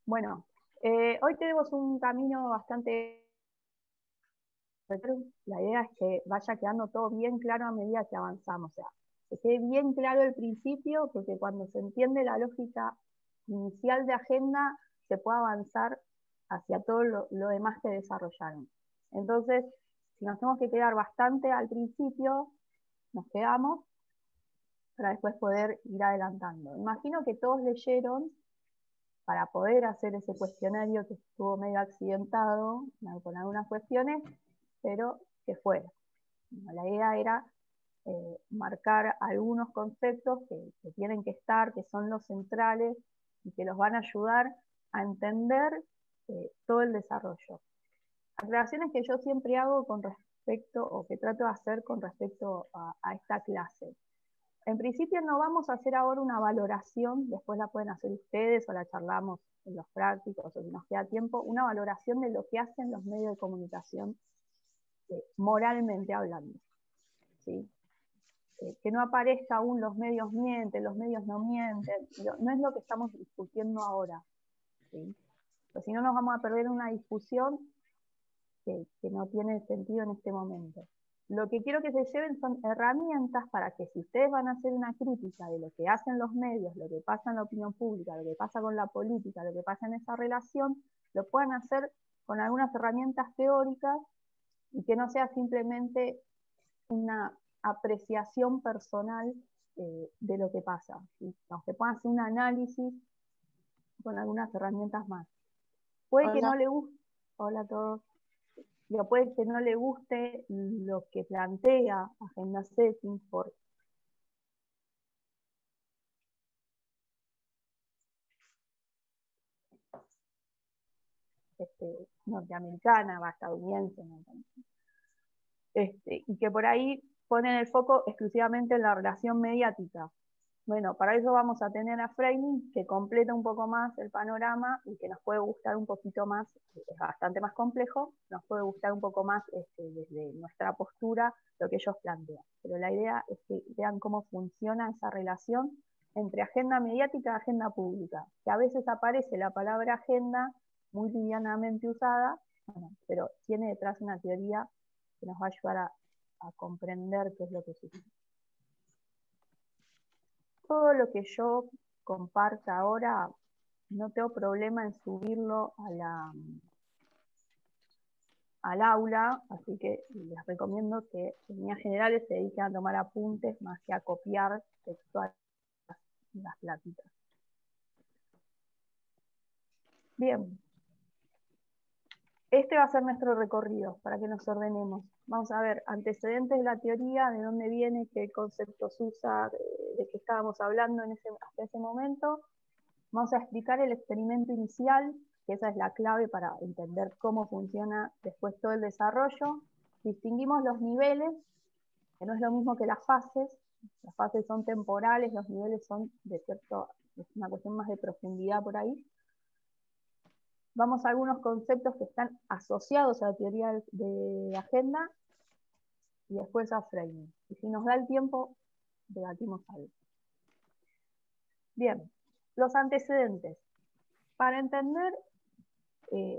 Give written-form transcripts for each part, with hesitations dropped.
Bueno, hoy tenemos un camino bastante... La idea es que vaya quedando todo bien claro a medida que avanzamos. O sea, que quede bien claro el principio, porque cuando se entiende la lógica inicial de agenda, se puede avanzar hacia todo lo demás que desarrollaron. Entonces, si nos tenemos que quedar bastante al principio, nos quedamos para después poder ir adelantando. Imagino que todos leyeron para poder hacer ese cuestionario que estuvo medio accidentado con algunas cuestiones, pero que fue. La idea era marcar algunos conceptos que tienen que estar, que son los centrales y que los van a ayudar a entender todo el desarrollo. Aclaraciones que yo siempre hago con respecto, o que trato de hacer con respecto a esta clase. En principio no vamos a hacer ahora una valoración, después la pueden hacer ustedes o la charlamos en los prácticos o si nos queda tiempo, una valoración de lo que hacen los medios de comunicación moralmente hablando. ¿Sí? Que no aparezca aún los medios mienten, los medios no mienten, no es lo que estamos discutiendo ahora. ¿Sí? Pues si no nos vamos a perder una discusión que no tiene sentido en este momento. Lo que quiero que se lleven son herramientas para que si ustedes van a hacer una crítica de lo que hacen los medios, lo que pasa en la opinión pública, lo que pasa con la política, lo que pasa en esa relación, lo puedan hacer con algunas herramientas teóricas y que no sea simplemente una apreciación personal de lo que pasa, ¿sí? Aunque puedan hacer un análisis con algunas herramientas más. Puede que no Hola, le guste, hola a todos, digo, puede que no le guste lo que plantea Agenda Setting por norteamericana, estadounidense, ¿no? Y que por ahí ponen el foco exclusivamente en la relación mediática. Bueno, para eso vamos a tener a Framing, que completa un poco más el panorama y que nos puede gustar un poquito más, es bastante más complejo, nos puede gustar un poco más desde nuestra postura lo que ellos plantean. Pero la idea es que vean cómo funciona esa relación entre agenda mediática y agenda pública, que a veces aparece la palabra agenda muy livianamente usada, bueno, pero tiene detrás una teoría que nos va a ayudar a comprender qué es lo que sucede. Todo lo que yo comparta ahora, no tengo problema en subirlo al aula, así que les recomiendo que en líneas generales se dediquen a tomar apuntes más que a copiar textual las platitas. Bien, este va a ser nuestro recorrido para que nos ordenemos. Vamos a ver antecedentes de la teoría, de dónde viene, qué conceptos usa, de qué estábamos hablando hasta ese momento. Vamos a explicar el experimento inicial, que esa es la clave para entender cómo funciona después todo el desarrollo. Distinguimos los niveles, que no es lo mismo que las fases son temporales, los niveles son es una cuestión más de profundidad por ahí. Vamos a algunos conceptos que están asociados a la teoría de agenda y después a framing. Y si nos da el tiempo, debatimos algo. Bien, los antecedentes. Para entender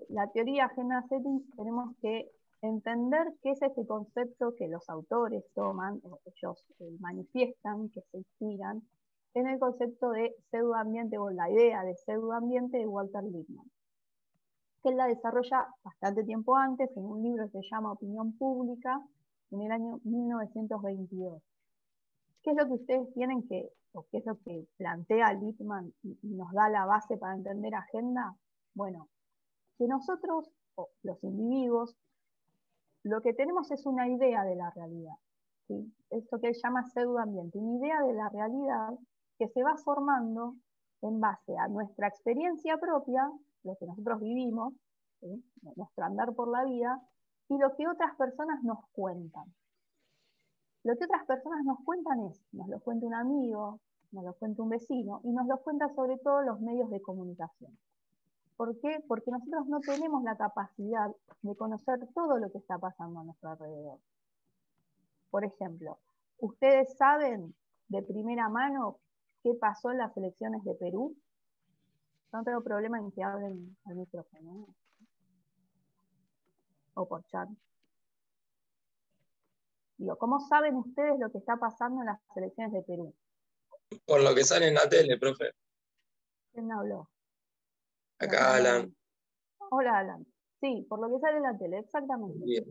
la teoría agenda setting tenemos que entender qué es ese concepto que los autores toman, o ellos manifiestan, que se inspiran, en el concepto de pseudoambiente o la idea de pseudoambiente de Walter Lippmann, que él la desarrolla bastante tiempo antes en un libro que se llama Opinión Pública, en el año 1922. ¿Qué es lo que ustedes tienen que, o qué es lo que plantea Lippmann y nos da la base para entender agenda? Bueno, que nosotros, o los individuos, lo que tenemos es una idea de la realidad. ¿Sí? Esto que él llama pseudoambiente, una idea de la realidad que se va formando en base a nuestra experiencia propia, lo que nosotros vivimos, ¿sí? Nuestro andar por la vida, y lo que otras personas nos cuentan. Lo que otras personas nos cuentan nos lo cuenta un amigo, nos lo cuenta un vecino, y nos lo cuenta sobre todo los medios de comunicación. ¿Por qué? Porque nosotros no tenemos la capacidad de conocer todo lo que está pasando a nuestro alrededor. Por ejemplo, ¿ustedes saben de primera mano qué pasó en las elecciones de Perú? Yo no tengo problema en que hablen al micrófono, ¿no? O por chat. Digo, ¿cómo saben ustedes lo que está pasando en las elecciones de Perú? Por lo que sale en la tele, profe. ¿Quién habló? Acá Alan. Hola, Alan. Sí, por lo que sale en la tele, exactamente. Bien.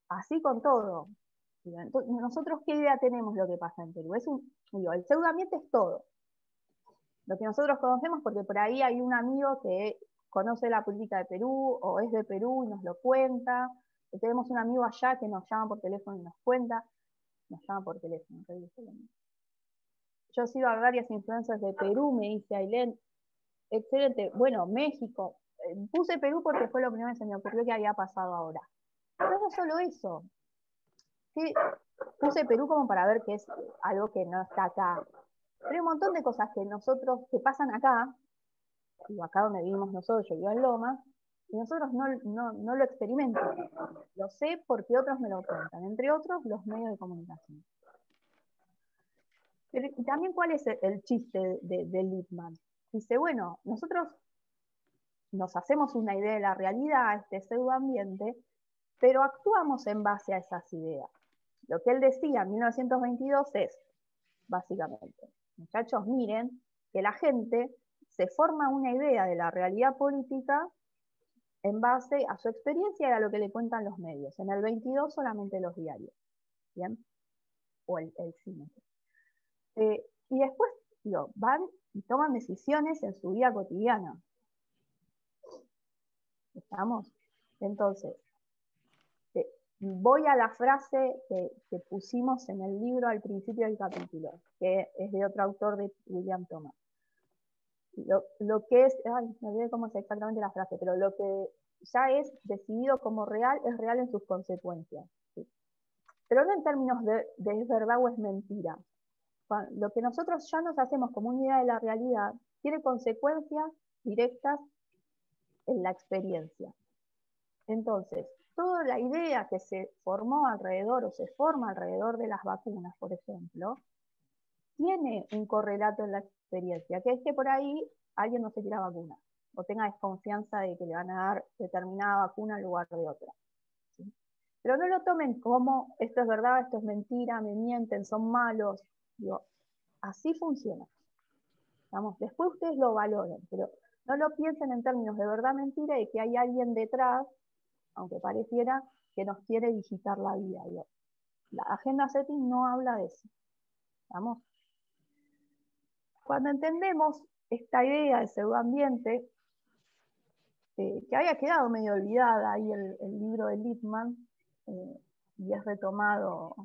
Así con todo. Entonces, nosotros, ¿qué idea tenemos de lo que pasa en Perú? El pseudoambiente es todo. Lo que nosotros conocemos, porque por ahí hay un amigo que conoce la política de Perú o es de Perú y nos lo cuenta. Tenemos un amigo allá que nos llama por teléfono y nos cuenta. Nos llama por teléfono. Yo he sido a varias influencias de Perú, me dice Ailén. Excelente. Bueno, México. Puse Perú porque fue lo primero que se me ocurrió que había pasado ahora. Pero no solo eso. Sí, puse Perú como para ver que es algo que no está acá. Pero hay un montón de cosas que pasan acá, digo, acá donde vivimos nosotros, yo vivo en Loma, y nosotros no lo experimentamos. Lo sé porque otros me lo cuentan, entre otros los medios de comunicación. Pero, y también, ¿cuál es el chiste de Lippmann? Dice, bueno, nosotros nos hacemos una idea de la realidad, este pseudoambiente, pero actuamos en base a esas ideas. Lo que él decía en 1922 es, básicamente, muchachos, miren que la gente se forma una idea de la realidad política en base a su experiencia y a lo que le cuentan los medios. En el 22 solamente los diarios, ¿bien? O el cine. Y después van y toman decisiones en su vida cotidiana. ¿Estamos? Entonces, voy a la frase que pusimos en el libro al principio del capítulo, que es de otro autor, de William Thomas. Lo que es, me olvidé cómo es exactamente la frase, pero lo que ya es decidido como real, es real en sus consecuencias. ¿Sí? Pero no en términos de es verdad o es mentira. Lo que nosotros ya nos hacemos como una idea de la realidad tiene consecuencias directas en la experiencia. Entonces, toda la idea que se formó alrededor o se forma alrededor de las vacunas, por ejemplo, tiene un correlato en la experiencia, que es que por ahí alguien no se quiera vacunar o tenga desconfianza de que le van a dar determinada vacuna en lugar de otra. ¿Sí? Pero no lo tomen como esto es verdad, esto es mentira, me mienten, son malos. Digo, así funciona. Vamos, después ustedes lo valoren, pero no lo piensen en términos de verdad, mentira y que hay alguien detrás, aunque pareciera que nos quiere digitar la vida. Digo, la agenda setting no habla de eso. ¿Vamos? Cuando entendemos esta idea del pseudoambiente, que había quedado medio olvidada ahí el libro de Lippmann, y es retomado,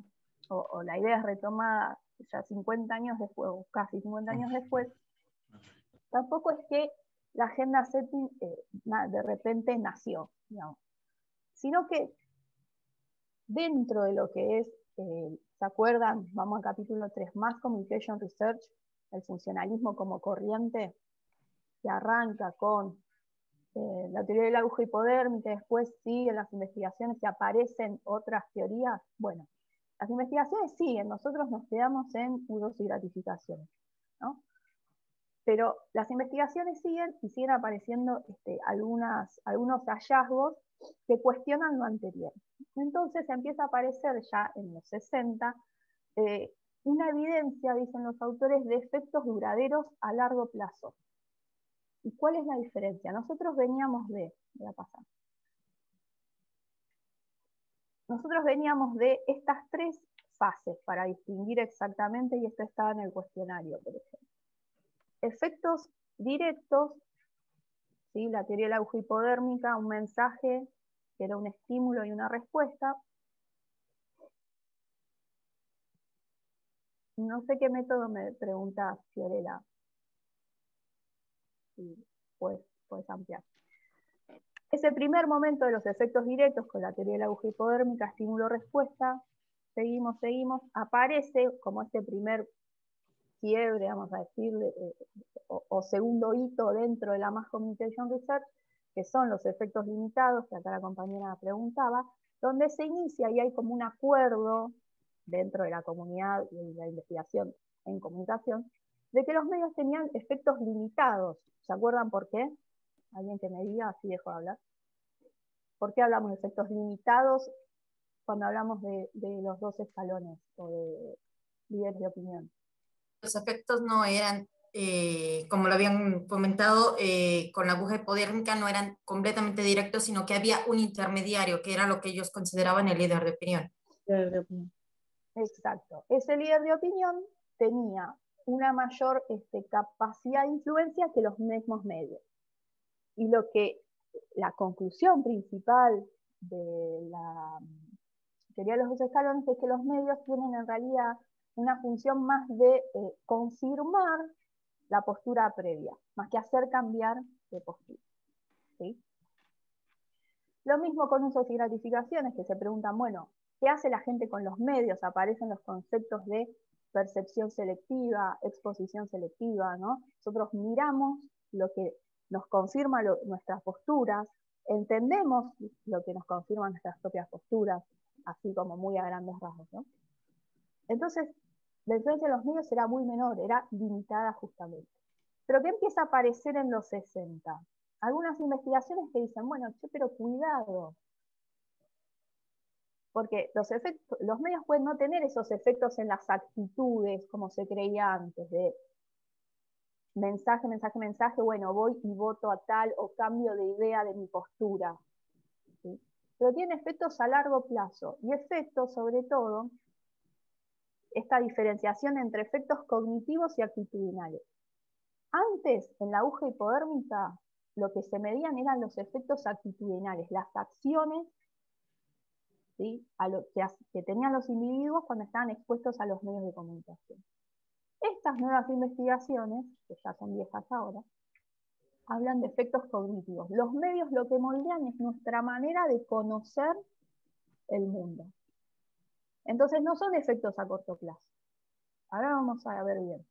o la idea es retomada ya 50 años después, o casi 50 años después, tampoco es que la agenda setting de repente nació, digamos, sino que dentro de lo que es, ¿se acuerdan? Vamos al capítulo 3, Mass Communication Research, el funcionalismo como corriente, que arranca con la teoría del aguja hipodérmica, después siguen las investigaciones y aparecen otras teorías. Bueno, las investigaciones siguen, nosotros nos quedamos en usos y gratificaciones, ¿no? Pero las investigaciones siguen y siguen apareciendo algunos hallazgos que cuestionan lo anterior. Entonces empieza a aparecer ya en los 60 una evidencia, dicen los autores, de efectos duraderos a largo plazo. ¿Y cuál es la diferencia? Nosotros veníamos estas tres fases para distinguir exactamente, y esto estaba en el cuestionario, por ejemplo. Efectos directos, ¿sí? La teoría de la aguja hipodérmica, un mensaje que era un estímulo y una respuesta. No sé qué método me pregunta Fiorella. Sí, puedes ampliar. Ese primer momento de los efectos directos con la teoría de la aguja hipodérmica, estímulo-respuesta, seguimos, aparece como este primer quiebre, vamos a decirle, o segundo hito dentro de la Mass Communication Research, que son los efectos limitados, que acá la compañera preguntaba, donde se inicia y hay como un acuerdo dentro de la comunidad y de la investigación en comunicación, de que los medios tenían efectos limitados. ¿Se acuerdan por qué? Alguien que me diga, así dejo de hablar. ¿Por qué hablamos de efectos limitados cuando hablamos de los dos escalones o de líderes de opinión? Los efectos no eran, como lo habían comentado, con la aguja hipodérmica no eran completamente directos, sino que había un intermediario, que era lo que ellos consideraban el líder de opinión. Exacto. Ese líder de opinión tenía una mayor capacidad de influencia que los mismos medios. Y la conclusión principal de la teoría de los dos escalones es que los medios tienen en realidad una función más de confirmar la postura previa, más que hacer cambiar de postura. ¿Sí? Lo mismo con usos y gratificaciones, que se preguntan, bueno, ¿qué hace la gente con los medios? Aparecen los conceptos de percepción selectiva, exposición selectiva, ¿no? Nosotros miramos lo que nos confirma nuestras posturas, entendemos lo que nos confirman nuestras propias posturas, así como muy a grandes rasgos, ¿no? Entonces, la influencia de los medios era muy menor, era limitada justamente. Pero ¿qué empieza a aparecer en los 60? Algunas investigaciones que dicen, bueno, pero cuidado, porque los medios pueden no tener esos efectos en las actitudes, como se creía antes, de mensaje, mensaje, mensaje, bueno, voy y voto a tal, o cambio de idea de mi postura. ¿Sí? Pero tiene efectos a largo plazo, y efectos, sobre todo, esta diferenciación entre efectos cognitivos y actitudinales. Antes, en la aguja hipodérmica, lo que se medían eran los efectos actitudinales, las acciones, ¿sí?, que tenían los individuos cuando estaban expuestos a los medios de comunicación. Estas nuevas investigaciones, que ya son viejas ahora, hablan de efectos cognitivos. Los medios lo que moldean es nuestra manera de conocer el mundo. Entonces no son efectos a corto plazo. Ahora vamos a ver bien.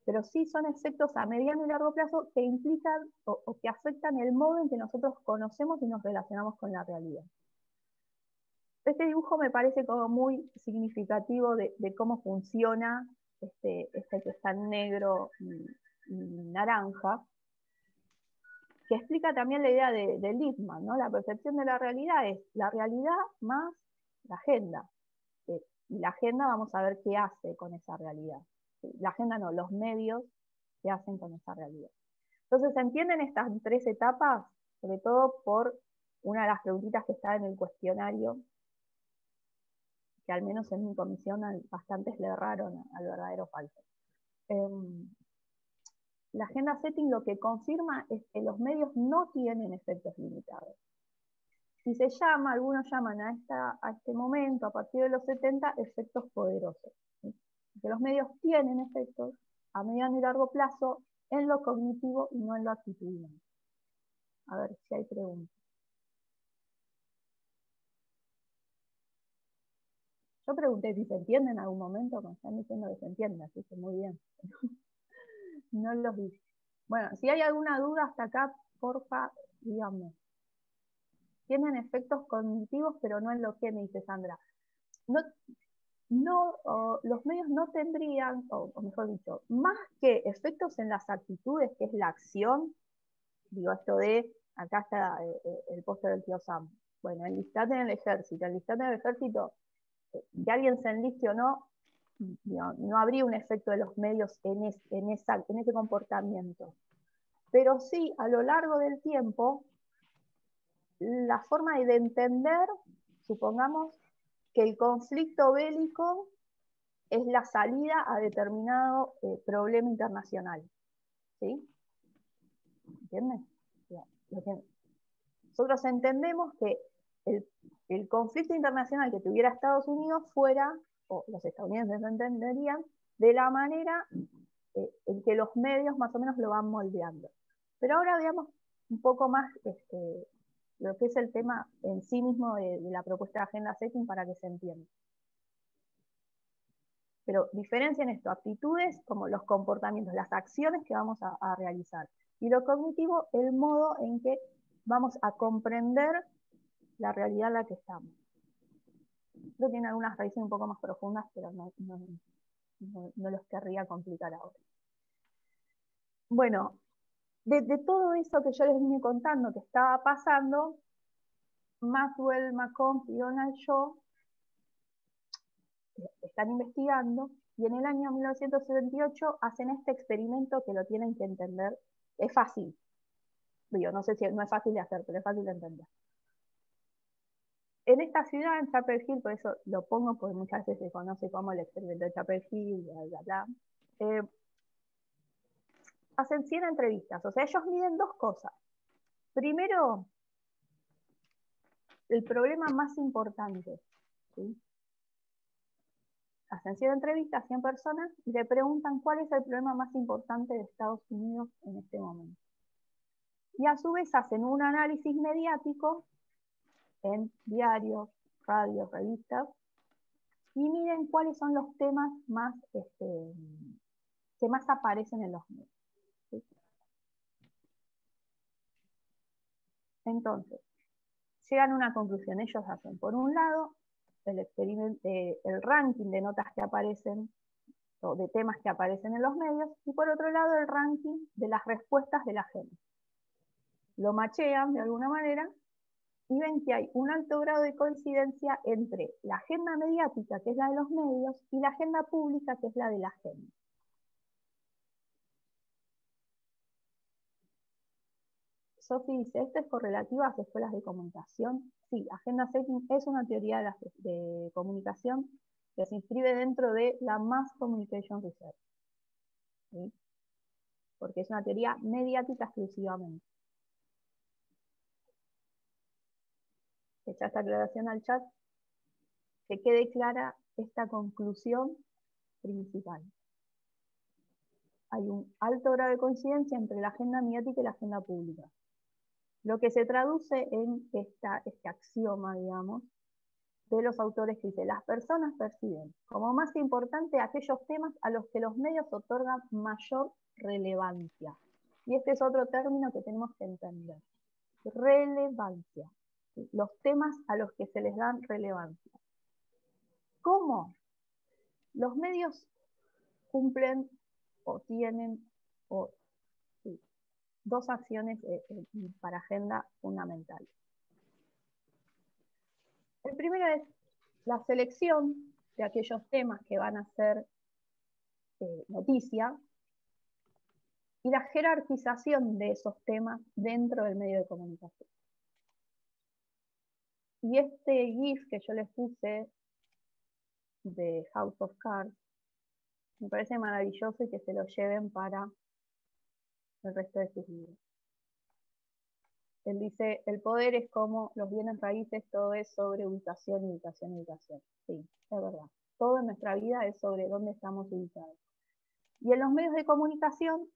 Pero sí son efectos a mediano y largo plazo que implican o que afectan el modo en que nosotros conocemos y nos relacionamos con la realidad. Este dibujo me parece como muy significativo de cómo funciona este que está en negro y naranja, que explica también la idea de Lippmann, ¿no? La percepción de la realidad es la realidad más la agenda. Y la agenda vamos a ver qué hace con esa realidad. La agenda no, los medios qué hacen con esa realidad. Entonces, ¿se entienden estas tres etapas? Sobre todo por una de las preguntitas que está en el cuestionario, que al menos en mi comisión bastantes le erraron al verdadero falso. La agenda setting lo que confirma es que los medios no tienen efectos limitados. Si se llama, algunos llaman a este momento, a partir de los 70, efectos poderosos. ¿Sí? Que los medios tienen efectos a mediano y largo plazo en lo cognitivo y no en lo actitudinal. A ver si hay preguntas. Yo pregunté si se entiende en algún momento, me están diciendo que se entiende, así que muy bien. No los vi. Bueno, si hay alguna duda hasta acá, porfa, díganme. Tienen efectos cognitivos, pero no en lo que, me dice Sandra. Los medios no tendrían, o mejor dicho, más que efectos en las actitudes, que es la acción, digo esto de, acá está el póster del tío Sam. Bueno, enlistate en el ejército, que alguien se enliste o no, no habría un efecto de los medios en ese comportamiento. Pero sí, a lo largo del tiempo, la forma de entender, supongamos, que el conflicto bélico es la salida a determinado problema internacional. ¿Sí? ¿Entienden? Nosotros entendemos que el conflicto internacional que tuviera Estados Unidos fuera, o los estadounidenses lo entenderían, de la manera en que los medios más o menos lo van moldeando. Pero ahora veamos un poco más lo que es el tema en sí mismo de la propuesta de agenda setting para que se entienda. Pero diferencien esto, actitudes como los comportamientos, las acciones que vamos a realizar. Y lo cognitivo, el modo en que vamos a comprender la realidad en la que estamos. Esto tiene algunas raíces un poco más profundas, pero no los querría complicar ahora. Bueno, de todo eso que yo les vine contando que estaba pasando, Maxwell, McCombs y Donald Shaw están investigando y en el año 1978 hacen este experimento que lo tienen que entender. Es fácil. Digo, no sé si no es fácil de hacer, pero es fácil de entender. En esta ciudad, en Chapel Hill, por eso lo pongo, porque muchas veces se conoce como el experimento de Chapel Hill, bla, bla, bla. Hacen 100 entrevistas, o sea, ellos miden dos cosas. Primero, el problema más importante, ¿sí? Hacen 100 entrevistas a 100 personas y le preguntan cuál es el problema más importante de Estados Unidos en este momento. Y a su vez hacen un análisis mediático en diarios, radios, revistas, y miden cuáles son los temas más, que más aparecen en los medios. ¿Sí? Entonces, llegan a una conclusión. Ellos hacen, por un lado, el ranking de notas que aparecen, o de temas que aparecen en los medios, y por otro lado, el ranking de las respuestas de la gente. Lo machean de alguna manera y ven que hay un alto grado de coincidencia entre la agenda mediática, que es la de los medios, y la agenda pública, que es la de la gente. Sophie dice, ¿esto es correlativo a las escuelas de comunicación? Sí, Agenda Setting es una teoría de comunicación que se inscribe dentro de la Mass Communication Research, ¿sí? Porque es una teoría mediática exclusivamente. Hecha esta aclaración al chat, que quede clara esta conclusión principal. Hay un alto grado de coincidencia entre la agenda mediática y la agenda pública. Lo que se traduce en este axioma, digamos, de los autores que dice, las personas perciben como más importante aquellos temas a los que los medios otorgan mayor relevancia. Y este es otro término que tenemos que entender. Relevancia. Los temas a los que se les dan relevancia. ¿Cómo? Los medios cumplen o tienen dos acciones para agenda fundamentales. El primero es la selección de aquellos temas que van a ser noticia y la jerarquización de esos temas dentro del medio de comunicación. Y este GIF que yo les puse de House of Cards me parece maravilloso y que se lo lleven para el resto de sus libros. Él dice, el poder es como los bienes raíces, todo es sobre ubicación, ubicación, ubicación. Sí, es verdad. Todo en nuestra vida es sobre dónde estamos ubicados. Y en los medios de comunicación,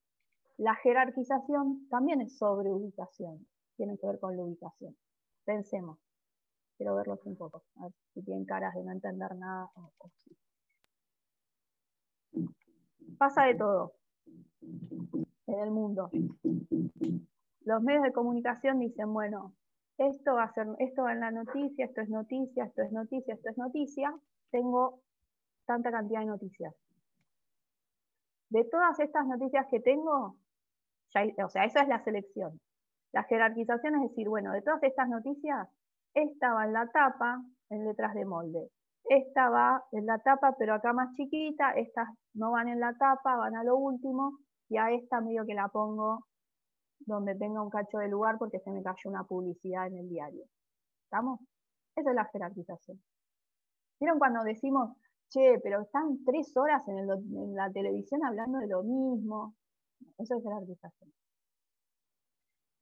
la jerarquización también es sobre ubicación. Tiene que ver con la ubicación. Pensemos. Quiero verlos un poco. A ver si tienen caras de no entender nada o sí. Pasa de todo en el mundo. Los medios de comunicación dicen, bueno, esto va en la noticia, esto es noticia, esto es noticia, esto es noticia. Tengo tanta cantidad de noticias. De todas estas noticias que tengo, o sea, esa es la selección. La jerarquización es decir, bueno, de todas estas noticias, esta va en la tapa, en letras de molde. Esta va en la tapa, pero acá más chiquita, estas no van en la tapa, van a lo último, y a esta medio que la pongo donde tenga un cacho de lugar porque se me cayó una publicidad en el diario. ¿Estamos? Esa es la jerarquización. ¿Vieron cuando decimos, che, pero están 3 horas en la televisión hablando de lo mismo? Eso es jerarquización.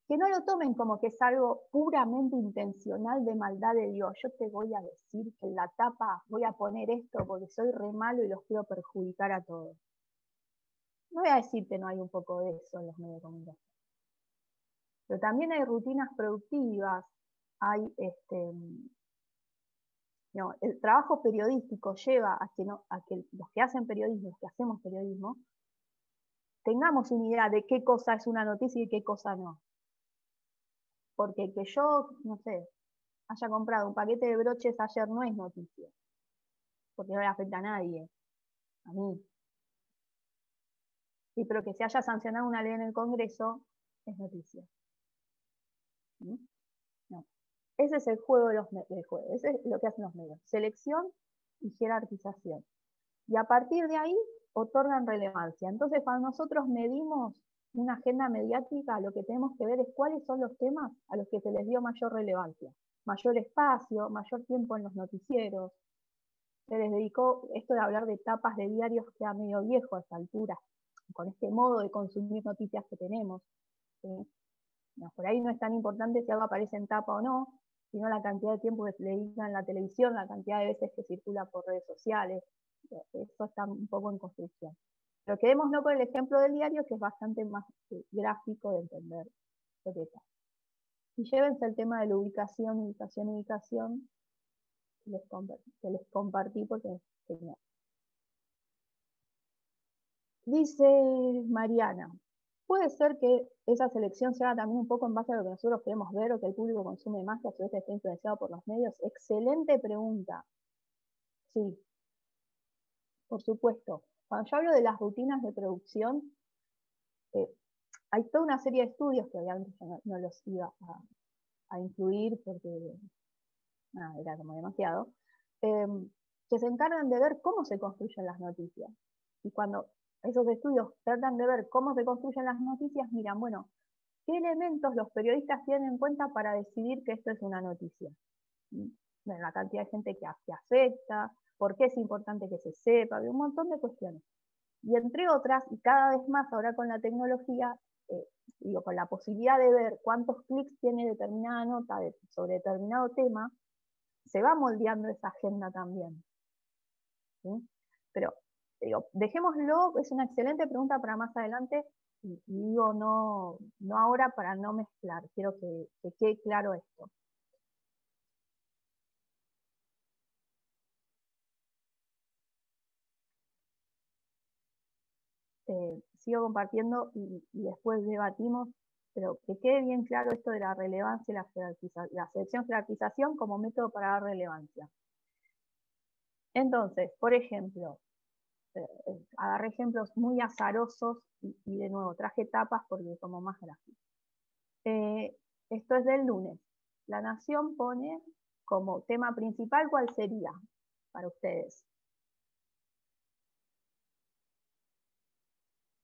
Que no lo tomen como que es algo puramente intencional de maldad de Dios. Yo te voy a decir que en la tapa voy a poner esto porque soy re malo y los quiero perjudicar a todos. No voy a decir que no hay un poco de eso en los medios de comunicación. Pero también hay rutinas productivas, hay el trabajo periodístico lleva a que los que hacen periodismo, los que hacemos periodismo, tengamos una idea de qué cosa es una noticia y qué cosa no. Porque que yo, no sé, haya comprado un paquete de broches ayer no es noticia, porque no le afecta a nadie, a mí. Sí, pero que se haya sancionado una ley en el Congreso es noticia. ¿Mm? No. Ese es el juego del juego, ese es lo que hacen los medios, selección y jerarquización. Y a partir de ahí otorgan relevancia. Entonces, cuando nosotros medimos una agenda mediática, lo que tenemos que ver es cuáles son los temas a los que se les dio mayor relevancia, mayor espacio, mayor tiempo en los noticieros. Se les dedicó esto de hablar de tapas de diarios, que queda medio viejo a esta altura, con este modo de consumir noticias que tenemos. ¿Sí? No, por ahí no es tan importante si algo aparece en tapa o no, sino la cantidad de tiempo que se le dedica en la televisión, la cantidad de veces que circula por redes sociales. Eso está un poco en construcción. Pero quedémonos con el ejemplo del diario, que es bastante más gráfico de entender lo que está. Y llévense el tema de la ubicación, que les compartí porque es genial. Dice Mariana, puede ser que esa selección se haga también un poco en base a lo que nosotros queremos ver o que el público consume más, que a su vez está influenciado por los medios. Excelente pregunta. Sí, por supuesto. Cuando yo hablo de las rutinas de producción, hay toda una serie de estudios que obviamente yo no los iba a incluir porque era como demasiado, que se encargan de ver cómo se construyen las noticias. Y cuando esos estudios tratan de ver cómo se construyen las noticias, miran, bueno, ¿qué elementos los periodistas tienen en cuenta para decidir que esto es una noticia? Bueno, la cantidad de gente que afecta, por qué es importante que se sepa, un montón de cuestiones. Y entre otras, y cada vez más ahora con la tecnología, con la posibilidad de ver cuántos clics tiene determinada nota sobre determinado tema, se va moldeando esa agenda también. ¿Sí? Pero dejémoslo, es una excelente pregunta para más adelante, y digo no ahora para no mezclar, quiero que quede claro esto. Sigo compartiendo y después debatimos, pero que quede bien claro esto de la relevancia y la selección jerarquización como método para dar relevancia. Entonces, por ejemplo, agarré ejemplos muy azarosos y de nuevo traje tapas porque como más gráficos. Esto es del lunes. La Nación pone como tema principal, ¿cuál sería para ustedes?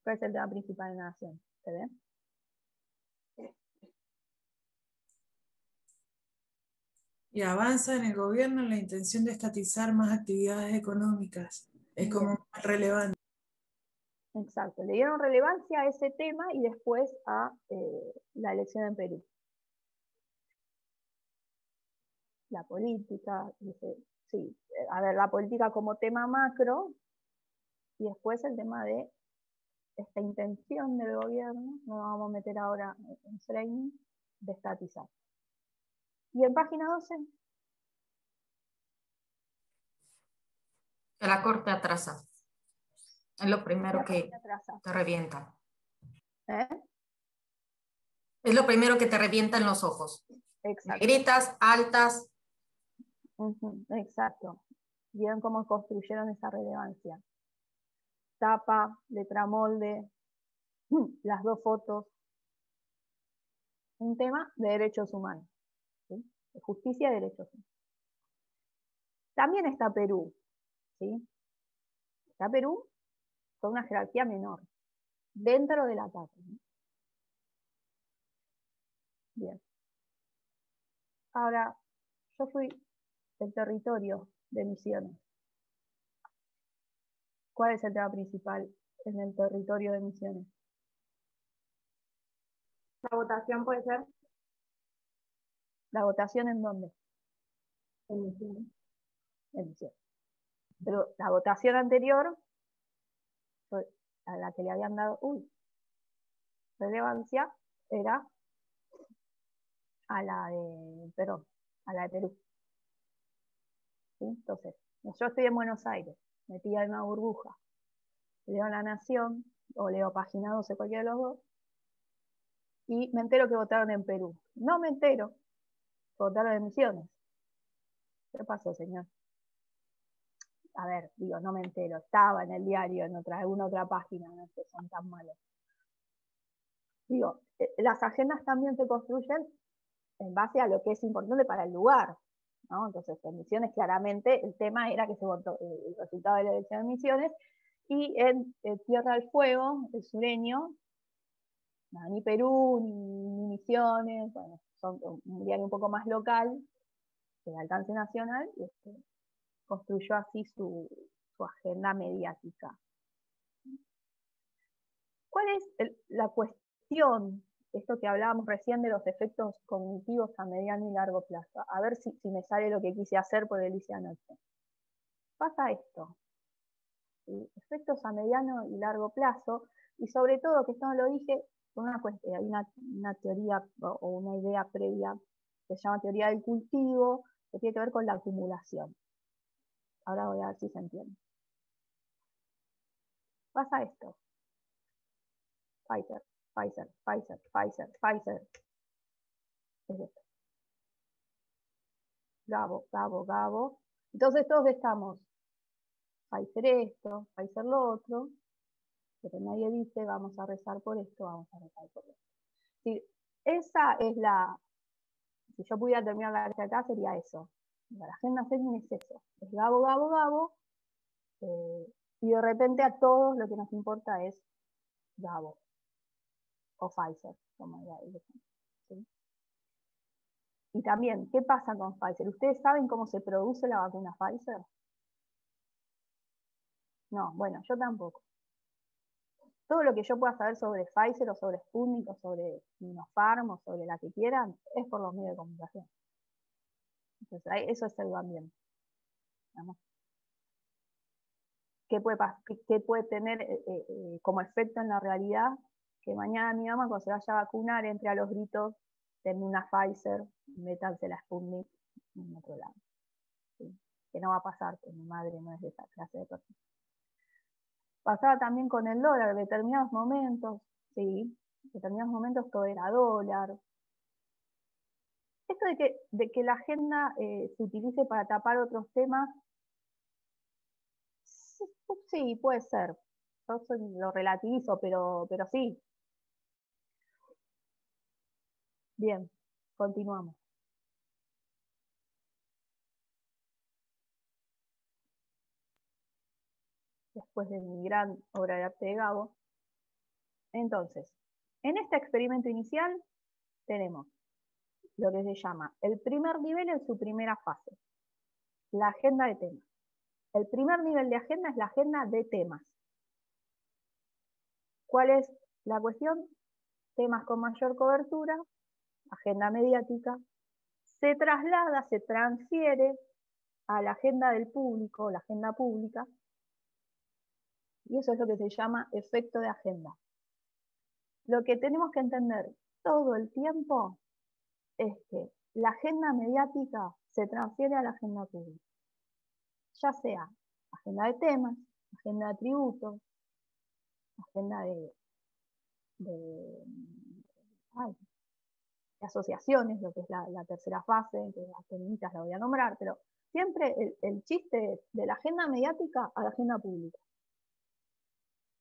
¿Cuál es el tema principal de la Nación? ¿Se ve? Y avanza en el gobierno la intención de estatizar más actividades económicas. Es Bien. como más relevante. Exacto, le dieron relevancia a ese tema y después a la elección en Perú. La política, dice, sí, a ver, la política como tema macro y después el tema de esta intención del gobierno, no nos vamos a meter ahora en framing, de estatizar. Y en página 12. La corte atrasa. Es lo primero que te revienta. ¿Eh? Es lo primero que te revienta en los ojos. Exacto. Gritas, altas. Exacto. Vieron cómo construyeron esa relevancia. Tapa, letramolde, las dos fotos. Un tema de derechos humanos. ¿Sí? De justicia y derechos humanos. También está Perú. ¿Sí? Está Perú con una jerarquía menor, dentro del ataque. ¿No? Bien. Ahora, yo fui del territorio de Misiones. ¿Cuál es el tema principal en el territorio de Misiones? La votación puede ser ¿La votación en dónde? en Misiones. En Misiones. Pero la votación anterior, a la que le habían dado relevancia, era a la de Perú. A la de Perú. ¿Sí? Entonces, yo estoy en Buenos Aires, metida en una burbuja. Leo La Nación, o leo Página 12, cualquiera de los dos, y me entero que votaron en Perú. No me entero que votaron en Misiones. ¿Qué pasó, señor? a ver, digo, no me entero, estaba en el diario, en alguna otra página, no es que son tan malos. Digo, las agendas también se construyen en base a lo que es importante para el lugar, ¿no? Entonces, en Misiones claramente el tema era que se votó el resultado de la elección de Misiones, y en Tierra del Fuego, el sureño, no, ni Perú, ni Misiones, bueno, son un diario un poco más local, de alcance nacional, y construyó así su agenda mediática. ¿Cuál es la cuestión, esto que hablábamos recién de los efectos cognitivos a mediano y largo plazo? A ver si me sale lo que quise hacer por el hice anoche. Pasa esto, ¿sí? Efectos a mediano y largo plazo, y sobre todo, que esto no lo dije, hay una teoría o una idea previa que se llama teoría del cultivo, que tiene que ver con la acumulación. Ahora voy a ver si se entiende. Pasa esto. Pfizer, Pfizer, Pfizer, Pfizer, Pfizer. Es esto. Gabo, Gabo, Gabo. Entonces todos estamos, Pfizer esto, Pfizer lo otro, pero nadie dice vamos a rezar por esto, vamos a rezar por esto. Sí, esa es si yo pudiera terminar la clase acá sería eso. La agenda setting es eso, es Gabo, Gabo, Gabo, y de repente a todos lo que nos importa es Gabo, o Pfizer, como ya dije. ¿Sí? Y también, ¿qué pasa con Pfizer? ¿Ustedes saben cómo se produce la vacuna Pfizer? No, bueno, yo tampoco. Todo lo que yo pueda saber sobre Pfizer o sobre Sputnik o sobre Sinopharm o sobre la que quieran es por los medios de comunicación. Entonces, eso es el ambiente. ¿Qué puede tener como efecto en la realidad? Que mañana mi mamá, cuando se vaya a vacunar, entre a los gritos, denme una Pfizer, métanse la Sputnik en otro lado. ¿Sí? Que no va a pasar, porque mi madre no es de esa clase de persona. Pasaba también con el dólar, en determinados momentos, sí, en determinados momentos todo era dólar. Esto de que la agenda se utilice para tapar otros temas, sí, puede ser. Yo lo relativizo, pero sí. Bien, continuamos. Después de mi gran obra de arte de Gabo. Entonces, en este experimento inicial tenemos lo que se llama el primer nivel en su primera fase, la agenda de temas. El primer nivel de agenda es la agenda de temas. ¿Cuál es la cuestión? Temas con mayor cobertura, agenda mediática, se traslada, se transfiere a la agenda del público, la agenda pública, y eso es lo que se llama efecto de agenda. Lo que tenemos que entender todo el tiempo es que la agenda mediática se transfiere a la agenda pública, ya sea agenda de temas, agenda de atributos, agenda de asociaciones, lo que es la tercera fase, que las técnicas la voy a nombrar, pero siempre el chiste es de la agenda mediática a la agenda pública.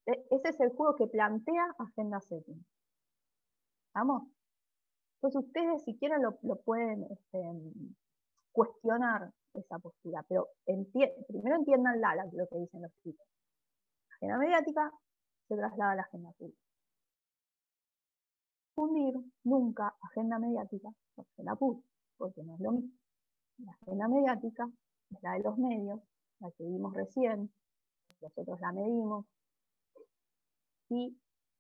Ese es el juego que plantea Agenda Setting. ¿Vamos? Entonces ustedes si quieren lo pueden cuestionar esa postura, pero primero entiendan lo que dicen los chicos. Agenda mediática se traslada a la agenda pública. Fundir nunca agenda mediática con agenda pública, porque no es lo mismo. La agenda mediática es la de los medios, la que vimos recién, nosotros la medimos, y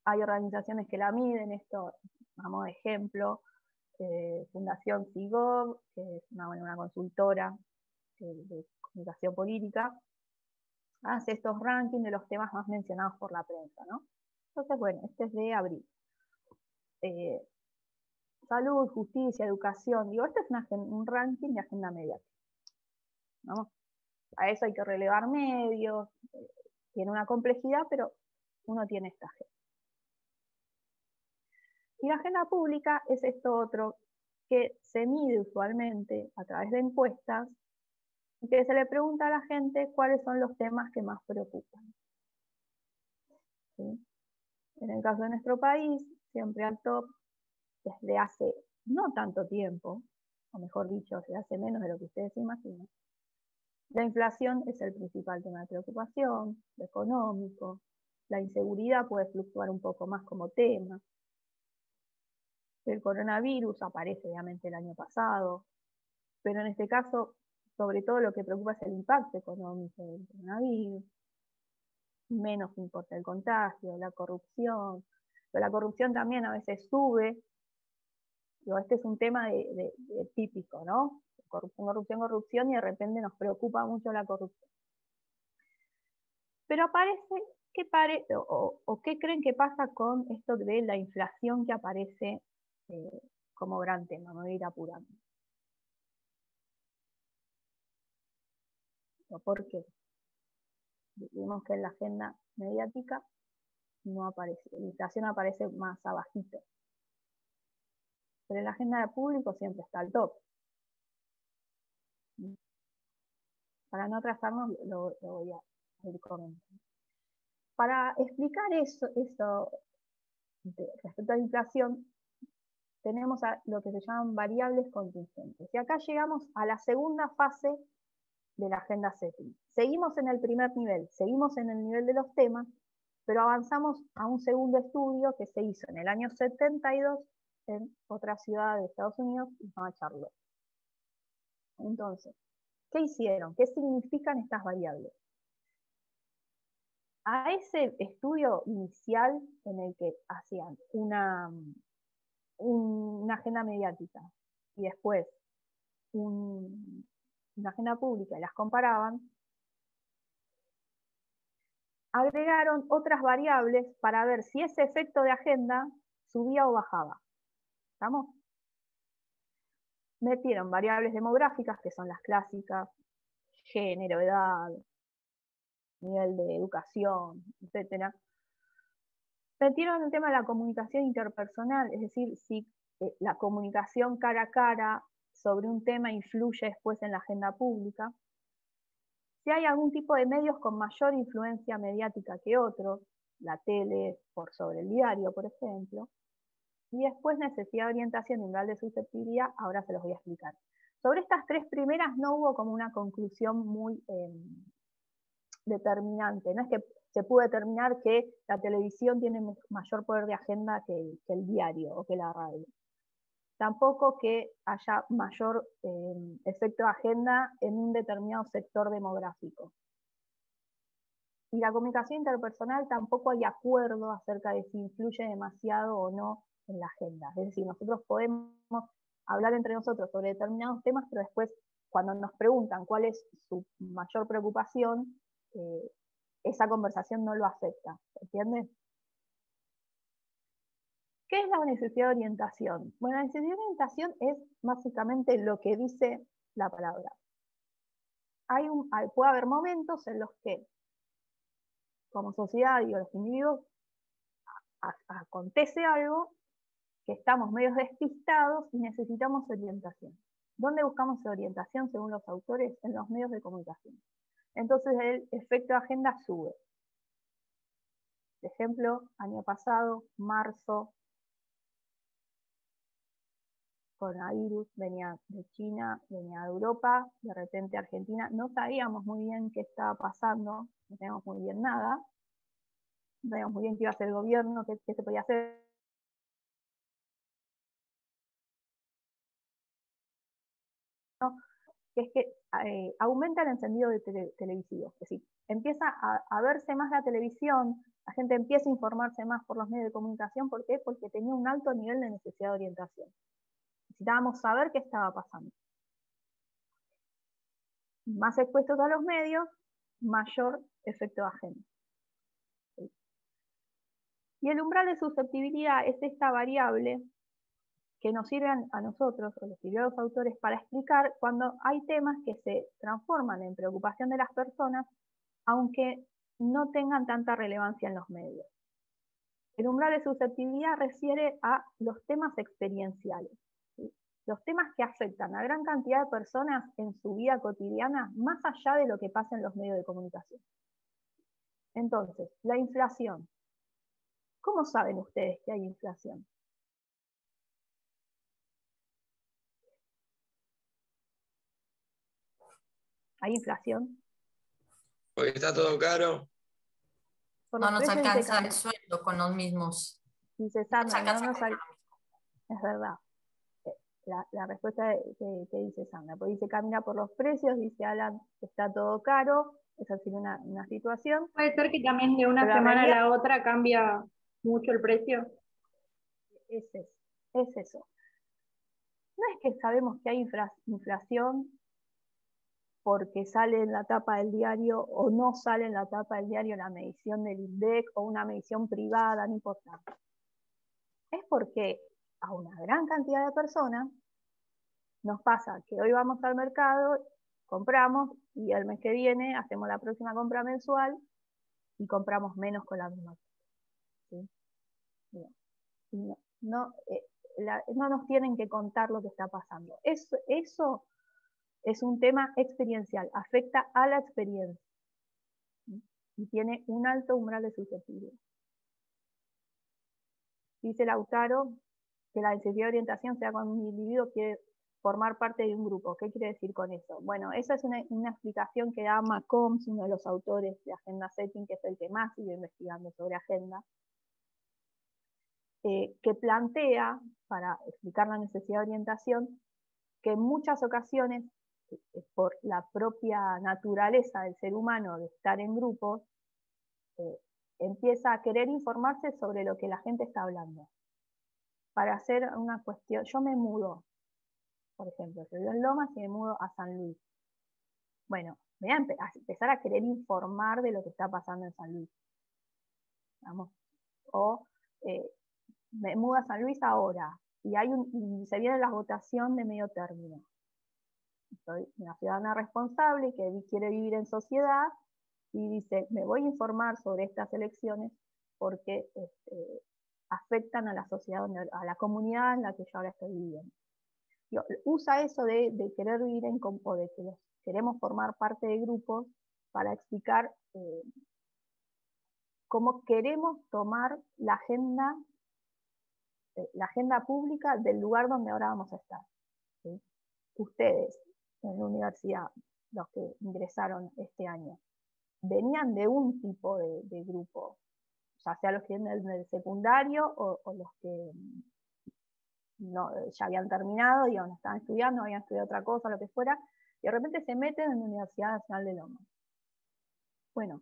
hay organizaciones que la miden, esto, vamos de ejemplo, Fundación SIGOV, que es una consultora de comunicación política, hace estos rankings de los temas más mencionados por la prensa, ¿no? Entonces, bueno, este es de abril. Salud, justicia, educación, digo, este es un ranking de agenda mediática, ¿no? A eso hay que relevar medios, tiene una complejidad, pero uno tiene esta agenda. Y la agenda pública es esto otro que se mide usualmente a través de encuestas y que se le pregunta a la gente cuáles son los temas que más preocupan. ¿Sí? En el caso de nuestro país, siempre al top, desde hace no tanto tiempo, o mejor dicho, desde hace menos de lo que ustedes imaginan, la inflación es el principal tema de preocupación, lo económico, la inseguridad puede fluctuar un poco más como tema. El coronavirus aparece obviamente el año pasado, pero en este caso, sobre todo lo que preocupa es el impacto económico del coronavirus, menos importa el contagio, la corrupción, pero la corrupción también a veces sube. Este es un tema de típico, ¿no? Corrupción, y de repente nos preocupa mucho la corrupción. Pero aparece, ¿qué creen que pasa con esto de la inflación que aparece como gran tema? Me voy a ir apurando. ¿Por qué? Vimos que en la agenda mediática no aparece, la inflación aparece más abajito. Pero en la agenda de público siempre está al top. Para no atrasarnos, lo voy a ir comentando. Para explicar eso respecto a la inflación, tenemos lo que se llaman variables contingentes. Y acá llegamos a la segunda fase de la agenda setting. Seguimos en el primer nivel, seguimos en el nivel de los temas, pero avanzamos a un segundo estudio que se hizo en el año 72 en otra ciudad de Estados Unidos, llamada Charlotte. Entonces, ¿qué hicieron? ¿Qué significan estas variables? A ese estudio inicial en el que hacían una agenda mediática y después una agenda pública y las comparaban, agregaron otras variables para ver si ese efecto de agenda subía o bajaba. ¿Estamos? Metieron variables demográficas, que son las clásicas, género, edad, nivel de educación, etc. Metieron el tema de la comunicación interpersonal, es decir, si la comunicación cara a cara sobre un tema influye después en la agenda pública. Si hay algún tipo de medios con mayor influencia mediática que otros, la tele por sobre el diario, por ejemplo, y después necesidad de orientación y umbral de susceptibilidad, ahora se los voy a explicar. Sobre estas tres primeras no hubo como una conclusión muy determinante, no es que se pudo determinar que la televisión tiene mayor poder de agenda que el diario o que la radio. Tampoco que haya mayor efecto de agenda en un determinado sector demográfico. Y la comunicación interpersonal tampoco hay acuerdo acerca de si influye demasiado o no en la agenda. Es decir, nosotros podemos hablar entre nosotros sobre determinados temas, pero después cuando nos preguntan cuál es su mayor preocupación, esa conversación no lo afecta. ¿Entiendes? ¿Qué es la necesidad de orientación? Bueno, la necesidad de orientación es básicamente lo que dice la palabra. Puede haber momentos en los que, como sociedad y los individuos, acontece algo, que estamos medio despistados y necesitamos orientación. ¿Dónde buscamos orientación según los autores? En los medios de comunicación. Entonces el efecto de agenda sube. Por ejemplo, año pasado, marzo, coronavirus, venía de China, venía de Europa, de repente Argentina, no sabíamos muy bien qué estaba pasando, no sabíamos muy bien nada, no sabíamos muy bien qué iba a hacer el gobierno, qué se podía hacer. Que es que aumenta el encendido de televisivo, es decir, empieza a verse más la televisión, la gente empieza a informarse más por los medios de comunicación. ¿Por qué? Porque tenía un alto nivel de necesidad de orientación. Necesitábamos saber qué estaba pasando. Más expuestos a los medios, mayor efecto de agenda. ¿Sí? Y el umbral de susceptibilidad es esta variable que nos sirven a nosotros, o les sirvió a los autores, para explicar cuando hay temas que se transforman en preocupación de las personas, aunque no tengan tanta relevancia en los medios. El umbral de susceptibilidad refiere a los temas experienciales, ¿sí? los temas que afectan a gran cantidad de personas en su vida cotidiana, más allá de lo que pasa en los medios de comunicación. Entonces, la inflación. ¿Cómo saben ustedes que hay inflación? ¿Hay inflación? Porque está todo caro. Por No los nos precios, dice alcanza el Camila. sueldo con los mismos. Dice No nos Sandra, alcanza no nos con lo mismo. es verdad. La respuesta que dice Sandra, pues dice Camila por los precios, dice Alan, está todo caro, esa sería una situación. Puede ser que también de una Pero la semana a realidad la otra cambia mucho el precio. es eso. No es que sabemos que hay inflación porque sale en la tapa del diario o no sale en la tapa del diario la medición del INDEC o una medición privada, no importa. Es porque a una gran cantidad de personas nos pasa que hoy vamos al mercado, compramos y el mes que viene hacemos la próxima compra mensual y compramos menos con la misma. ¿Sí? No nos tienen que contar lo que está pasando. Eso es un tema experiencial, afecta a la experiencia, ¿sí? Y tiene un alto umbral de susceptibilidad. Dice Lautaro que la necesidad de orientación sea cuando un individuo quiere formar parte de un grupo. ¿Qué quiere decir con eso? Bueno, esa es una explicación que da Macombs, uno de los autores de Agenda Setting, que es el que más sigue investigando sobre agenda, que plantea, para explicar la necesidad de orientación, que en muchas ocasiones, por la propia naturaleza del ser humano de estar en grupos, empieza a querer informarse sobre lo que la gente está hablando. Para hacer una cuestión, yo me mudo, por ejemplo, yo vivo en Lomas y me mudo a San Luis. Bueno, voy a empezar a querer informar de lo que está pasando en San Luis. Vamos. O me mudo a San Luis ahora y se viene la votación de medio término. Soy una ciudadana responsable que quiere vivir en sociedad y dice, me voy a informar sobre estas elecciones porque afectan a la sociedad, a la comunidad en la que yo ahora estoy viviendo. Usa eso de querer vivir en o de que queremos formar parte de grupos para explicar cómo queremos tomar la agenda pública del lugar donde ahora vamos a estar. ¿Sí? Ustedes en la universidad, los que ingresaron este año, venían de un tipo de grupo, ya sea los que vienen del secundario o los que no, ya habían terminado, no estaban estudiando, habían estudiado otra cosa, lo que fuera, y de repente se meten en la Universidad Nacional de Lomas. Bueno,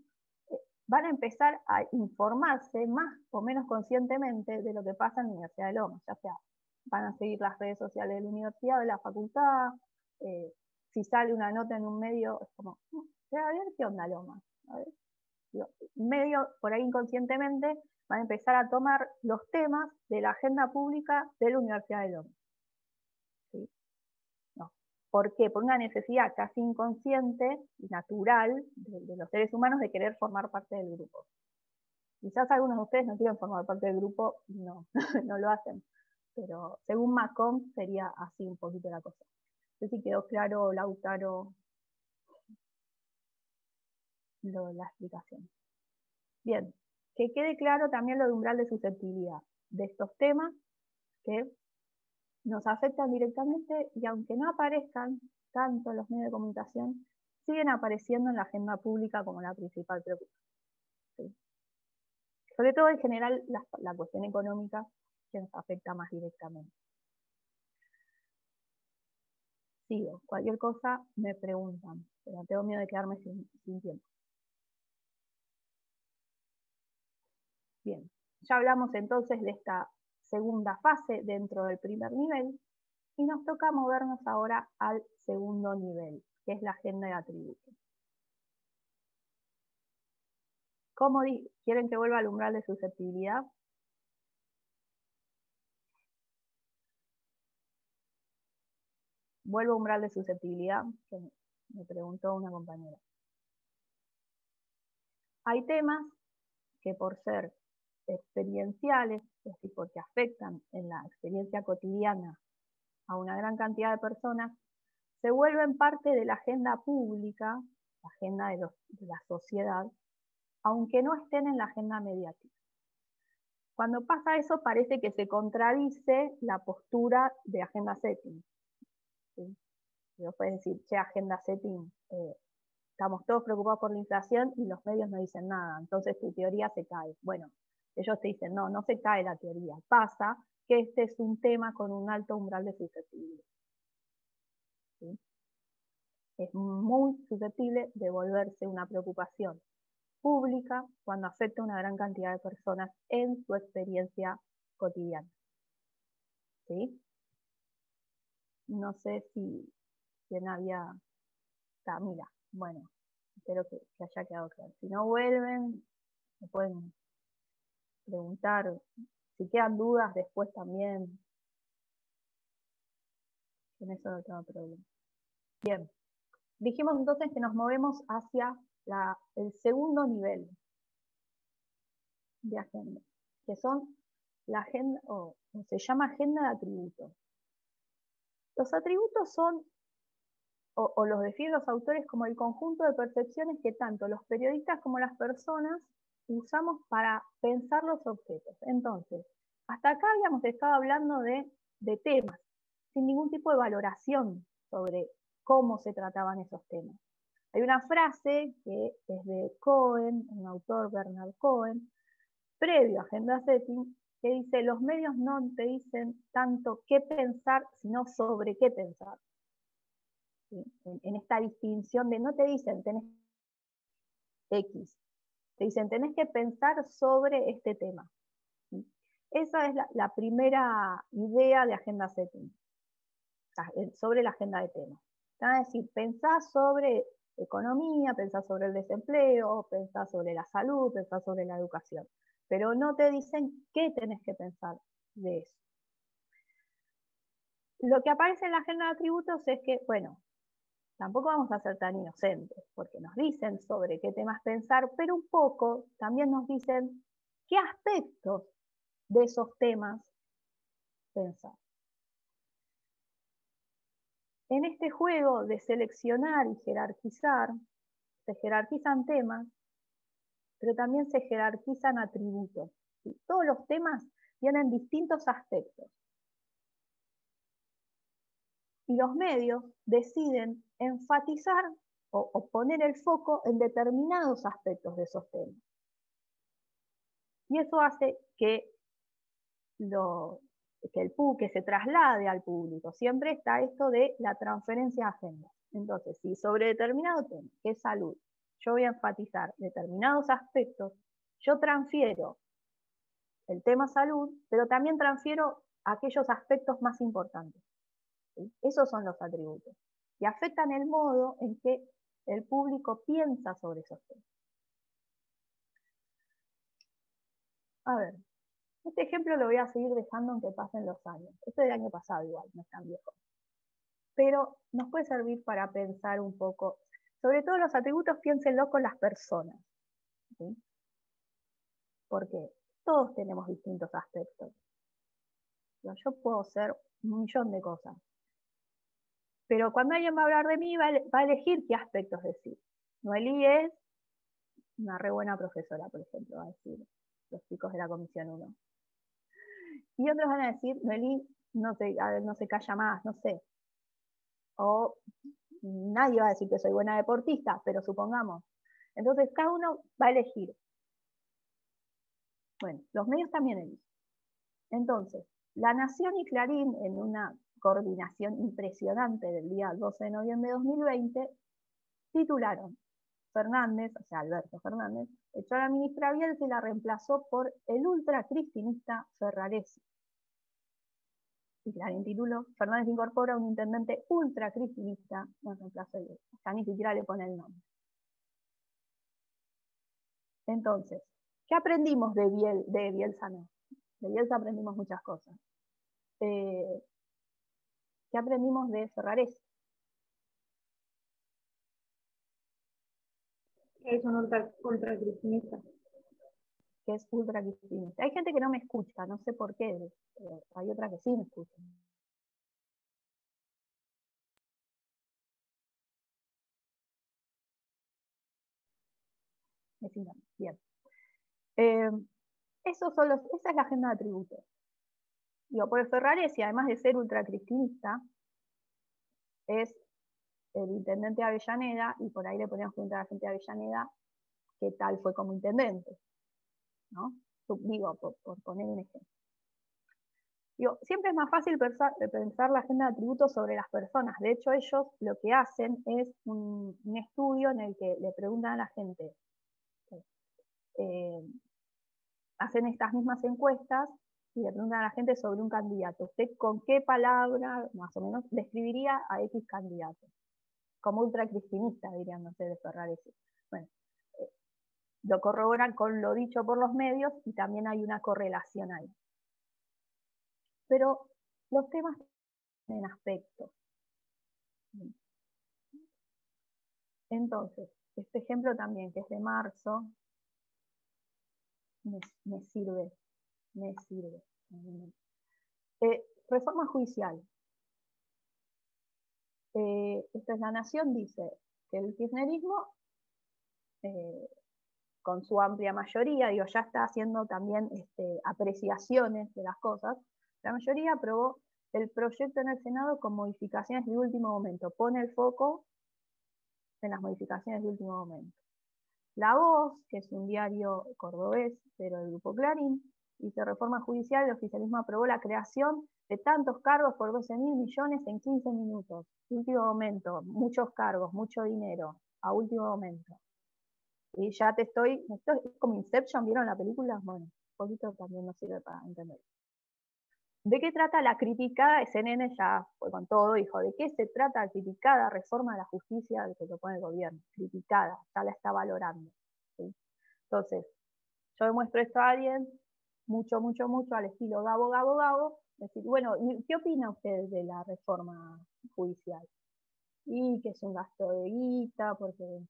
van a empezar a informarse más o menos conscientemente de lo que pasa en la Universidad de Lomas, ya sea, van a seguir las redes sociales de la universidad, de la facultad, si sale una nota en un medio, es como, a ver qué onda Lomas, a ver. Medio, por ahí inconscientemente, van a empezar a tomar los temas de la agenda pública de la Universidad de Lomas. ¿Sí? No. ¿Por qué? Por una necesidad casi inconsciente y natural de los seres humanos de querer formar parte del grupo. Quizás algunos de ustedes no quieren formar parte del grupo y no, no lo hacen, pero según Macomb sería así un poquito la cosa. No sé si quedó claro, Lautaro, la explicación. Bien, que quede claro también lo de umbral de susceptibilidad de estos temas que nos afectan directamente y aunque no aparezcan tanto en los medios de comunicación, siguen apareciendo en la agenda pública como la principal preocupación. ¿Sí? Sobre todo en general la cuestión económica que nos afecta más directamente. Sigo, cualquier cosa me preguntan, pero tengo miedo de quedarme sin tiempo. Bien, ya hablamos entonces de esta segunda fase dentro del primer nivel y nos toca movernos ahora al segundo nivel, que es la agenda de atributos. ¿Cómo quieren que vuelva al umbral de susceptibilidad? Vuelvo a umbral de susceptibilidad, que me preguntó una compañera. Hay temas que por ser experienciales, es decir, porque afectan en la experiencia cotidiana a una gran cantidad de personas, se vuelven parte de la agenda pública, la agenda de la sociedad, aunque no estén en la agenda mediática. Cuando pasa eso, parece que se contradice la postura de agenda setting. ¿Sí? Vos podés decir, che, agenda setting, estamos todos preocupados por la inflación y los medios no dicen nada, entonces tu teoría se cae. Bueno, ellos te dicen, no, no se cae la teoría, pasa que este es un tema con un alto umbral de susceptibilidad. ¿Sí? Es muy susceptible de volverse una preocupación pública cuando afecta a una gran cantidad de personas en su experiencia cotidiana. ¿Sí? No sé si quién había... Mira, bueno, espero que haya quedado claro. Si no vuelven, me pueden preguntar. Si quedan dudas después también, en eso no tengo problema. Bien, dijimos entonces que nos movemos hacia el segundo nivel de agenda, que son la agenda, o se llama agenda de atributos. Los atributos son, o los definen los autores como el conjunto de percepciones que tanto los periodistas como las personas usamos para pensar los objetos. Entonces, hasta acá habíamos estado hablando de temas, sin ningún tipo de valoración sobre cómo se trataban esos temas. Hay una frase que es de Cohen, un autor, Bernard Cohen, previo a Agenda Setting, que dice, los medios no te dicen tanto qué pensar, sino sobre qué pensar. ¿Sí? En esta distinción de no te dicen, tenés X, te dicen, tenés que pensar sobre este tema. ¿Sí? Esa es la primera idea de Agenda Setting, sobre la agenda de temas. Te van a decir, pensá sobre economía, pensá sobre el desempleo, pensá sobre la salud, pensá sobre la educación. Pero no te dicen qué tenés que pensar de eso. Lo que aparece en la agenda de atributos es que, bueno, tampoco vamos a ser tan inocentes, porque nos dicen sobre qué temas pensar, pero un poco también nos dicen qué aspectos de esos temas pensar. En este juego de seleccionar y jerarquizar, se jerarquizan temas, pero también se jerarquizan atributos. ¿Sí? Todos los temas tienen distintos aspectos. Y los medios deciden enfatizar o poner el foco en determinados aspectos de esos temas. Y eso hace que que se traslade al público. Siempre está esto de la transferencia de agenda. Entonces, si sobre determinado tema, que es salud, yo voy a enfatizar determinados aspectos, yo transfiero el tema salud, pero también transfiero aquellos aspectos más importantes. ¿Sí? Esos son los atributos. Y afectan el modo en que el público piensa sobre esos temas. A ver, este ejemplo lo voy a seguir dejando aunque pasen los años. Este del año pasado igual, no es tan viejo. Pero nos puede servir para pensar un poco. Sobre todo los atributos, piénsenlo con las personas. ¿Sí? Porque todos tenemos distintos aspectos. Yo puedo ser un millón de cosas. Pero cuando alguien va a hablar de mí, va a elegir qué aspectos decir. Noelí es una re buena profesora, por ejemplo, va a decir los chicos de la Comisión 1. Y otros van a decir, Noelí no se calla más, no sé. O nadie va a decir que soy buena deportista, pero supongamos. Entonces cada uno va a elegir. Bueno, los medios también eligen. Entonces, La Nación y Clarín, en una coordinación impresionante del día 12 de noviembre de 2020, titularon Fernández, o sea, Alberto Fernández, echó a la ministra Bielsa y la reemplazó por el ultracristinista Ferraresi. Y Clarín tituló, Fernández incorpora a un intendente ultracristinista en reemplazo de Bielsa. Ya ni siquiera le pone el nombre. Entonces, ¿qué aprendimos de Bielsa? No. De Bielsa aprendimos muchas cosas. ¿Qué aprendimos de Ferraresi? Es un ultracristinista. Que es ultracristinista. Hay gente que no me escucha, no sé por qué, pero hay otra que sí me escucha. Es interno. Bien. Esa es la agenda de atributos. Digo, por Ferraresi, además de ser ultracristinista, es el intendente de Avellaneda, y por ahí le podríamos preguntar a la gente de Avellaneda qué tal fue como intendente, ¿no? Digo, por poner un ejemplo. Digo, siempre es más fácil pensar la agenda de atributos sobre las personas. De hecho, ellos lo que hacen es un estudio en el que le preguntan a la gente, hacen estas mismas encuestas y le preguntan a la gente sobre un candidato. ¿Usted con qué palabra, más o menos, describiría a X candidato? Como ultracristinista, dirían, no sé, de Ferraresi. Bueno, lo corroboran con lo dicho por los medios y también hay una correlación ahí. Pero los temas tienen aspectos. Entonces, este ejemplo también, que es de marzo, me sirve. Reforma judicial. Esta es La Nación, dice que el kirchnerismo, con su amplia mayoría, digo, ya está haciendo también apreciaciones de las cosas, la mayoría aprobó el proyecto en el Senado con modificaciones de último momento. Pone el foco en las modificaciones de último momento. La Voz, que es un diario cordobés, pero del Grupo Clarín, dice reforma judicial, el oficialismo aprobó la creación de tantos cargos por 12.000 millones en 15 minutos. Último momento, muchos cargos, mucho dinero, a último momento. Y ya esto es como Inception, ¿vieron la película? Bueno, un poquito también nos sirve para entender. ¿De qué trata la criticada? CNN ya fue con todo, dijo, ¿de qué se trata la criticada reforma de la justicia que propone el gobierno? Criticada, ya la está valorando. ¿Sí? Entonces, yo le muestro esto a alguien, mucho, al estilo Gabo, decir, bueno, ¿qué opina usted de la reforma judicial? Y que es un gasto de guita, porque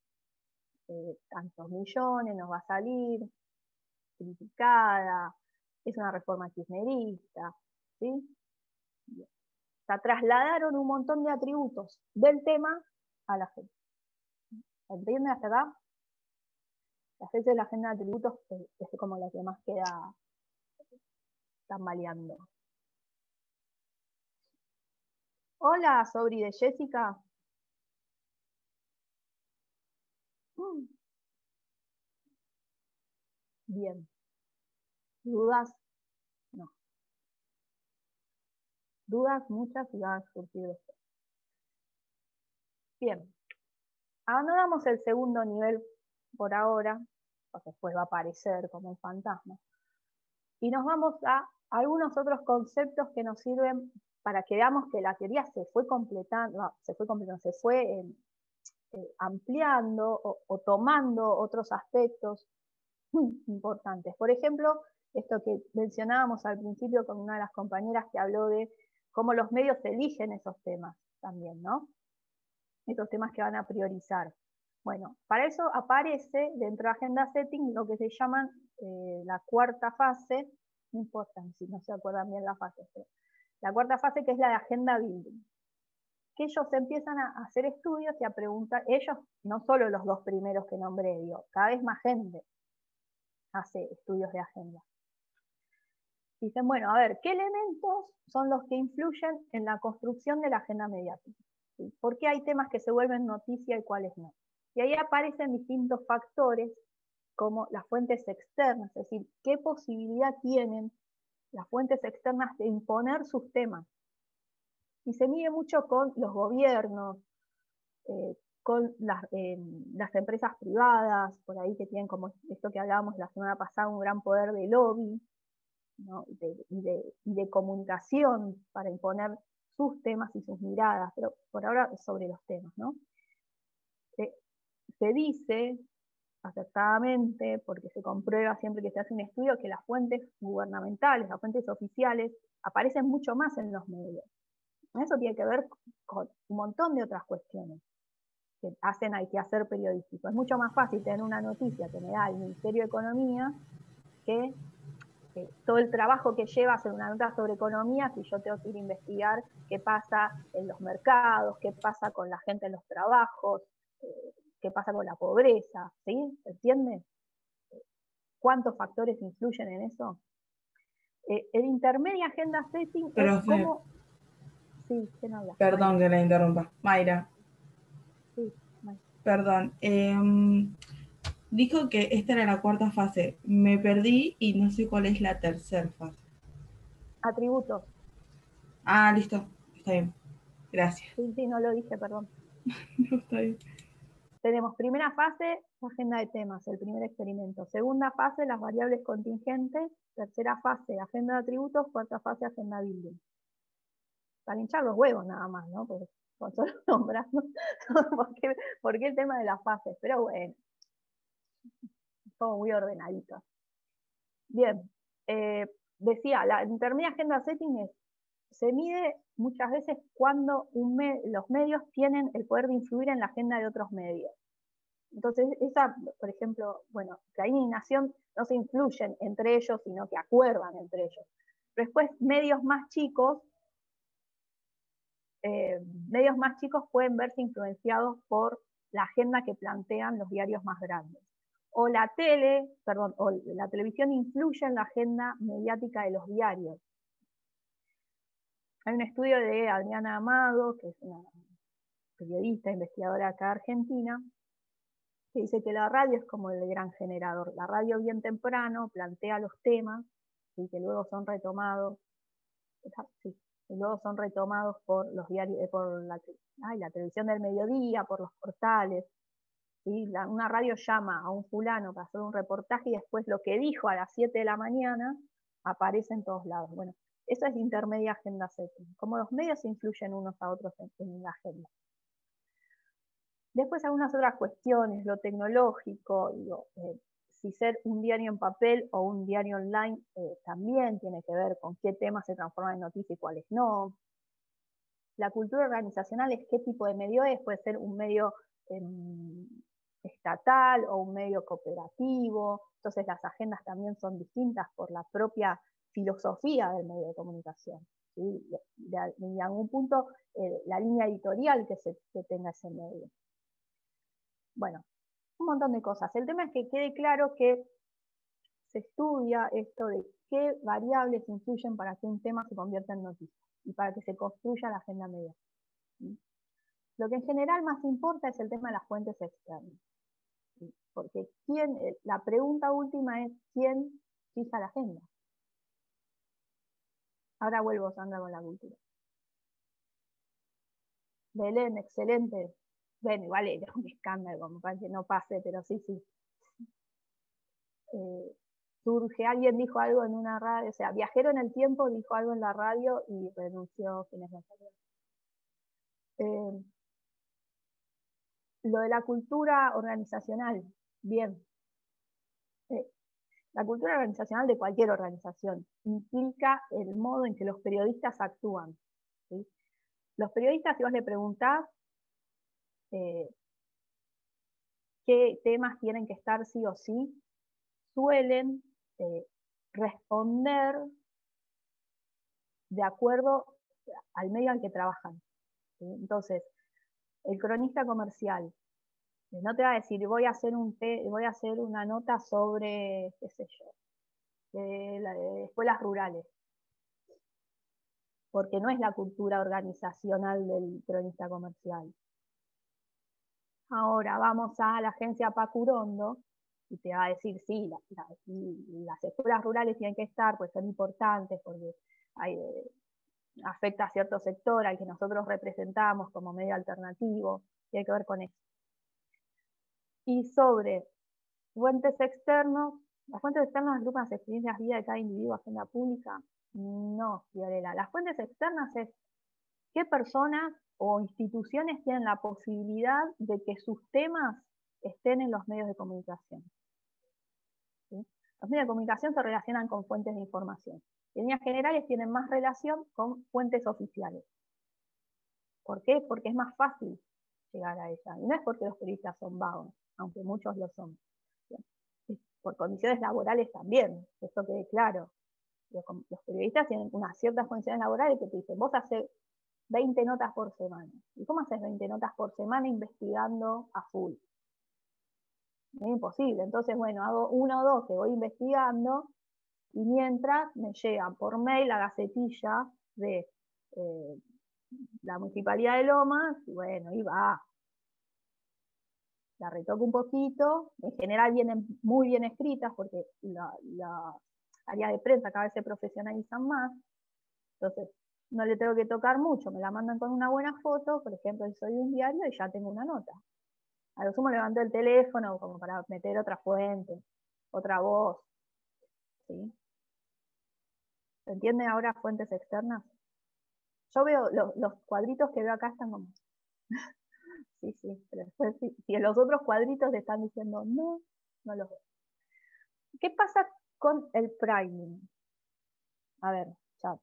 tantos millones nos va a salir, criticada, es una reforma kirchnerista, ¿sí? O sea, trasladaron un montón de atributos del tema a la gente. ¿Entienden hasta acá? La gente de la agenda de atributos es como la que más queda tambaleando. Hola, sobri de Jessica. Bien. ¿Dudas? No. Dudas muchas y van a surgir después. Bien. Abandonamos el segundo nivel por ahora, porque después va a aparecer como un fantasma. Y nos vamos a algunos otros conceptos que nos sirven para que veamos que la teoría se fue ampliando o tomando otros aspectos muy importantes. Por ejemplo, esto que mencionábamos al principio con una de las compañeras que habló de cómo los medios eligen esos temas también, ¿no? Estos temas que van a priorizar. Bueno, para eso aparece dentro de Agenda Setting lo que se llaman la cuarta fase, no importa si no se acuerdan bien la fase, pero la cuarta fase, que es la de Agenda Building. Que ellos empiezan a hacer estudios y a preguntar, ellos, no solo los dos primeros que nombré, digo, cada vez más gente hace estudios de agenda. Dicen, bueno, a ver, ¿qué elementos son los que influyen en la construcción de la agenda mediática? ¿Sí? ¿Por qué hay temas que se vuelven noticia y cuáles no? Y ahí aparecen distintos factores como las fuentes externas, es decir, qué posibilidad tienen las fuentes externas de imponer sus temas. Y se mide mucho con los gobiernos, con las empresas privadas, por ahí que tienen como esto que hablábamos la semana pasada, un gran poder de lobby, ¿no? y de comunicación para imponer sus temas y sus miradas, pero por ahora sobre los temas, ¿no? Se dice acertadamente, porque se comprueba siempre que se hace un estudio, que las fuentes gubernamentales, las fuentes oficiales, aparecen mucho más en los medios. Eso tiene que ver con un montón de otras cuestiones que hay que hacer periodístico. Es mucho más fácil tener una noticia que me da el Ministerio de Economía que todo el trabajo que lleva hacer una nota sobre economía si yo tengo que ir a investigar qué pasa en los mercados, qué pasa con la gente en los trabajos, qué pasa con la pobreza, ¿sí? ¿Se entiende? cuántos factores influyen en eso. El intermedia agenda setting Pero es como... Sí, ¿quién habla? Perdón que la interrumpa. Mayra, Sí, Mayra. perdón. Dijo que esta era la cuarta fase. Me perdí y no sé cuál es la tercera fase. Atributos. Ah, listo. Está bien. Gracias. Sí, no lo dije, perdón. No, está bien. Tenemos primera fase, agenda de temas, el primer experimento. Segunda fase, las variables contingentes. Tercera fase, agenda de atributos. Cuarta fase, agenda building. Para hinchar los huevos nada más, ¿no? Porque con solo nombrando, ¿por qué el tema de las fases? Pero bueno, todo muy ordenadito. Bien, decía, la intermedia agenda setting se mide muchas veces cuando los medios tienen el poder de influir en la agenda de otros medios. Entonces, esa, por ejemplo, bueno, Clarín y Nación no se influyen entre ellos, sino que acuerdan entre ellos. Pero después, medios más chicos pueden verse influenciados por la agenda que plantean los diarios más grandes. O la televisión influye en la agenda mediática de los diarios. Hay un estudio de Adriana Amado, que es una periodista, investigadora acá de Argentina, que dice que la radio es como el gran generador. La radio bien temprano plantea los temas y que luego son retomados. Sí, y luego son retomados por los diarios, por la televisión del mediodía, por los portales. ¿Sí? Una radio llama a un fulano para hacer un reportaje y después lo que dijo a las 7 de la mañana aparece en todos lados. Bueno, eso es intermedia agenda setting, como los medios influyen unos a otros en la agenda. Después algunas otras cuestiones, lo tecnológico, si ser un diario en papel o un diario online también tiene que ver con qué temas se transforman en noticia y cuáles no. La cultura organizacional es qué tipo de medio es, puede ser un medio estatal o un medio cooperativo, entonces las agendas también son distintas por la propia filosofía del medio de comunicación. ¿Sí? De algún punto, la línea editorial que tenga ese medio. Bueno, un montón de cosas. El tema es que quede claro que se estudia esto de qué variables influyen para que un tema se convierta en noticia y para que se construya la agenda media. ¿Sí? Lo que en general más importa es el tema de las fuentes externas. ¿Sí? Porque la pregunta última es ¿quién fija la agenda? Ahora vuelvo, Sandra, con la cultura. Belén, excelente. Bueno, igual era un escándalo, como para que no pase, pero sí. Surge, alguien dijo algo en una radio, o sea, Viajero en el Tiempo dijo algo en la radio y renunció quienes lo sabían. Lo de la cultura organizacional, bien. La cultura organizacional de cualquier organización implica el modo en que los periodistas actúan. ¿Sí? Los periodistas, si vos le preguntás qué temas tienen que estar sí o sí, suelen responder de acuerdo al medio al que trabajan. ¿Sí? Entonces, el cronista comercial no te va a decir, voy a hacer una nota sobre, qué sé yo, de escuelas rurales, porque no es la cultura organizacional del cronista comercial. Ahora vamos a la agencia Pacurondo y te va a decir, sí, las escuelas rurales tienen que estar, pues son importantes, porque afecta a cierto sector al que nosotros representamos como medio alternativo, tiene que ver con eso. Y sobre fuentes externas, las fuentes externas agrupan las experiencias de vida de cada individuo, agenda pública. No, Fiorella. Las fuentes externas es qué personas o instituciones tienen la posibilidad de que sus temas estén en los medios de comunicación. ¿Sí? Los medios de comunicación se relacionan con fuentes de información. En líneas generales tienen más relación con fuentes oficiales. ¿Por qué? Porque es más fácil llegar a ella. Y no es porque los periodistas son vagos, aunque muchos lo son. Por condiciones laborales también, esto quede claro. Los periodistas tienen unas ciertas condiciones laborales que te dicen, vos haces 20 notas por semana. ¿Y cómo haces 20 notas por semana investigando a full? Es imposible. Entonces, bueno, hago 1 o 2 que voy investigando y mientras me llegan por mail la gacetilla de la Municipalidad de Lomas, y bueno, y va. La retoco un poquito, en general vienen muy bien escritas porque la área de prensa cada vez se profesionalizan más, entonces no le tengo que tocar mucho, me la mandan con una buena foto, por ejemplo, si soy de un diario y ya tengo una nota. A lo sumo levanto el teléfono como para meter otra fuente, otra voz. ¿Sí? ¿Se entiende ahora fuentes externas? Yo veo los cuadritos que veo acá están como... sí, pero después si los otros cuadritos te están diciendo no, no los veo. ¿Qué pasa con el priming? A ver, ya.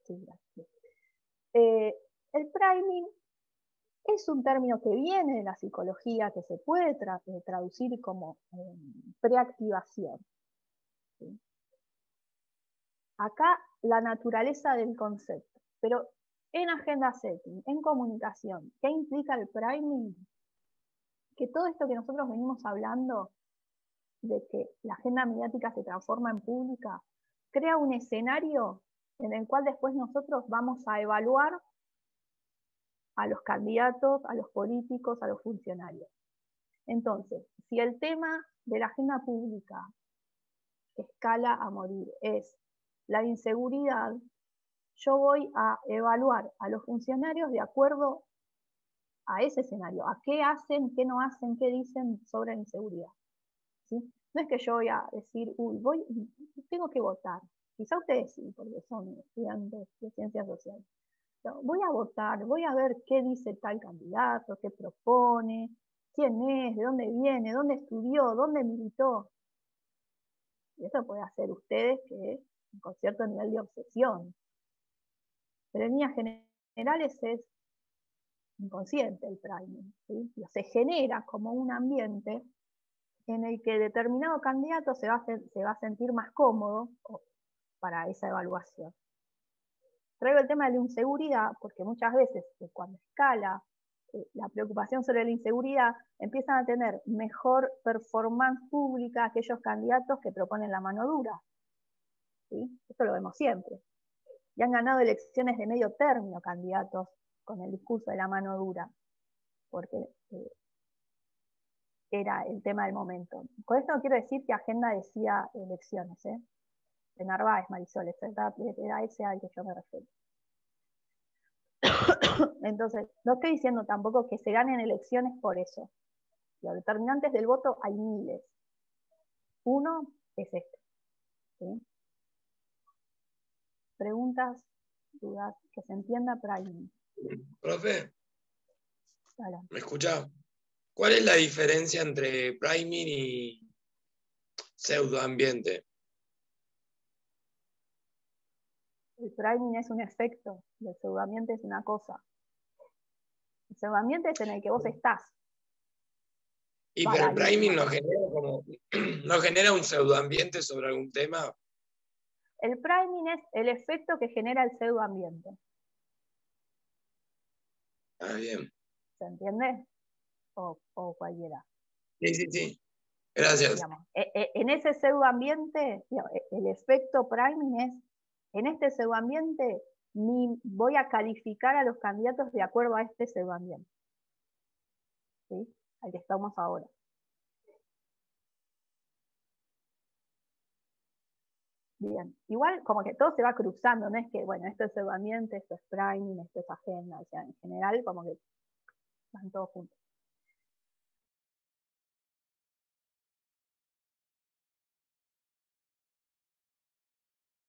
Sí, gracias. El priming es un término que viene de la psicología, que se puede traducir como preactivación. ¿Sí? Acá la naturaleza del concepto, pero en agenda setting, en comunicación, ¿qué implica el priming? Que todo esto que nosotros venimos hablando, de que la agenda mediática se transforma en pública, crea un escenario en el cual después nosotros vamos a evaluar a los candidatos, a los políticos, a los funcionarios. Entonces, si el tema de la agenda pública que escala a morir es la inseguridad, yo voy a evaluar a los funcionarios de acuerdo a ese escenario, a qué hacen, qué no hacen, qué dicen sobre la inseguridad. ¿Sí? No es que yo voy a decir, tengo que votar. Quizá ustedes sí, porque son estudiantes de ciencias sociales. Pero voy a votar, voy a ver qué dice tal candidato, qué propone, quién es, de dónde viene, dónde estudió, dónde militó. Y eso puede hacer ustedes que con cierto nivel de obsesión. Pero en líneas generales es inconsciente el priming. ¿Sí? Se genera como un ambiente en el que determinado candidato se va a sentir más cómodo para esa evaluación. Traigo el tema de la inseguridad porque muchas veces cuando escala la preocupación sobre la inseguridad, empiezan a tener mejor performance pública aquellos candidatos que proponen la mano dura. ¿Sí? Esto lo vemos siempre. Y han ganado elecciones de medio término candidatos con el discurso de la mano dura, porque era el tema del momento. Con esto no quiero decir que Agenda decía elecciones, de Narváez, Marisol, era ese al que yo me refiero. Entonces, no estoy diciendo tampoco que se ganen elecciones por eso. Los determinantes del voto hay miles. Uno es este. ¿Sí? Preguntas, dudas, que se entienda priming. Profe, Hola. ¿me escucha? ¿Cuál es la diferencia entre priming y pseudoambiente? El priming es un efecto, y el pseudoambiente es una cosa. El pseudoambiente es en el que vos estás. Y pero el priming no genera un pseudoambiente sobre algún tema. El priming es el efecto que genera el pseudoambiente. Ah, bien. ¿Se entiende? O cualquiera. Sí. Gracias. Digamos, en ese pseudoambiente, el efecto priming es, en este pseudoambiente, voy a calificar a los candidatos de acuerdo a este pseudoambiente. ¿Sí? Al que estamos ahora. Bien, igual como que todo se va cruzando, no es que, bueno, esto es pseudoambiente, esto es priming, esto es agenda, o sea, en general como que van todos juntos.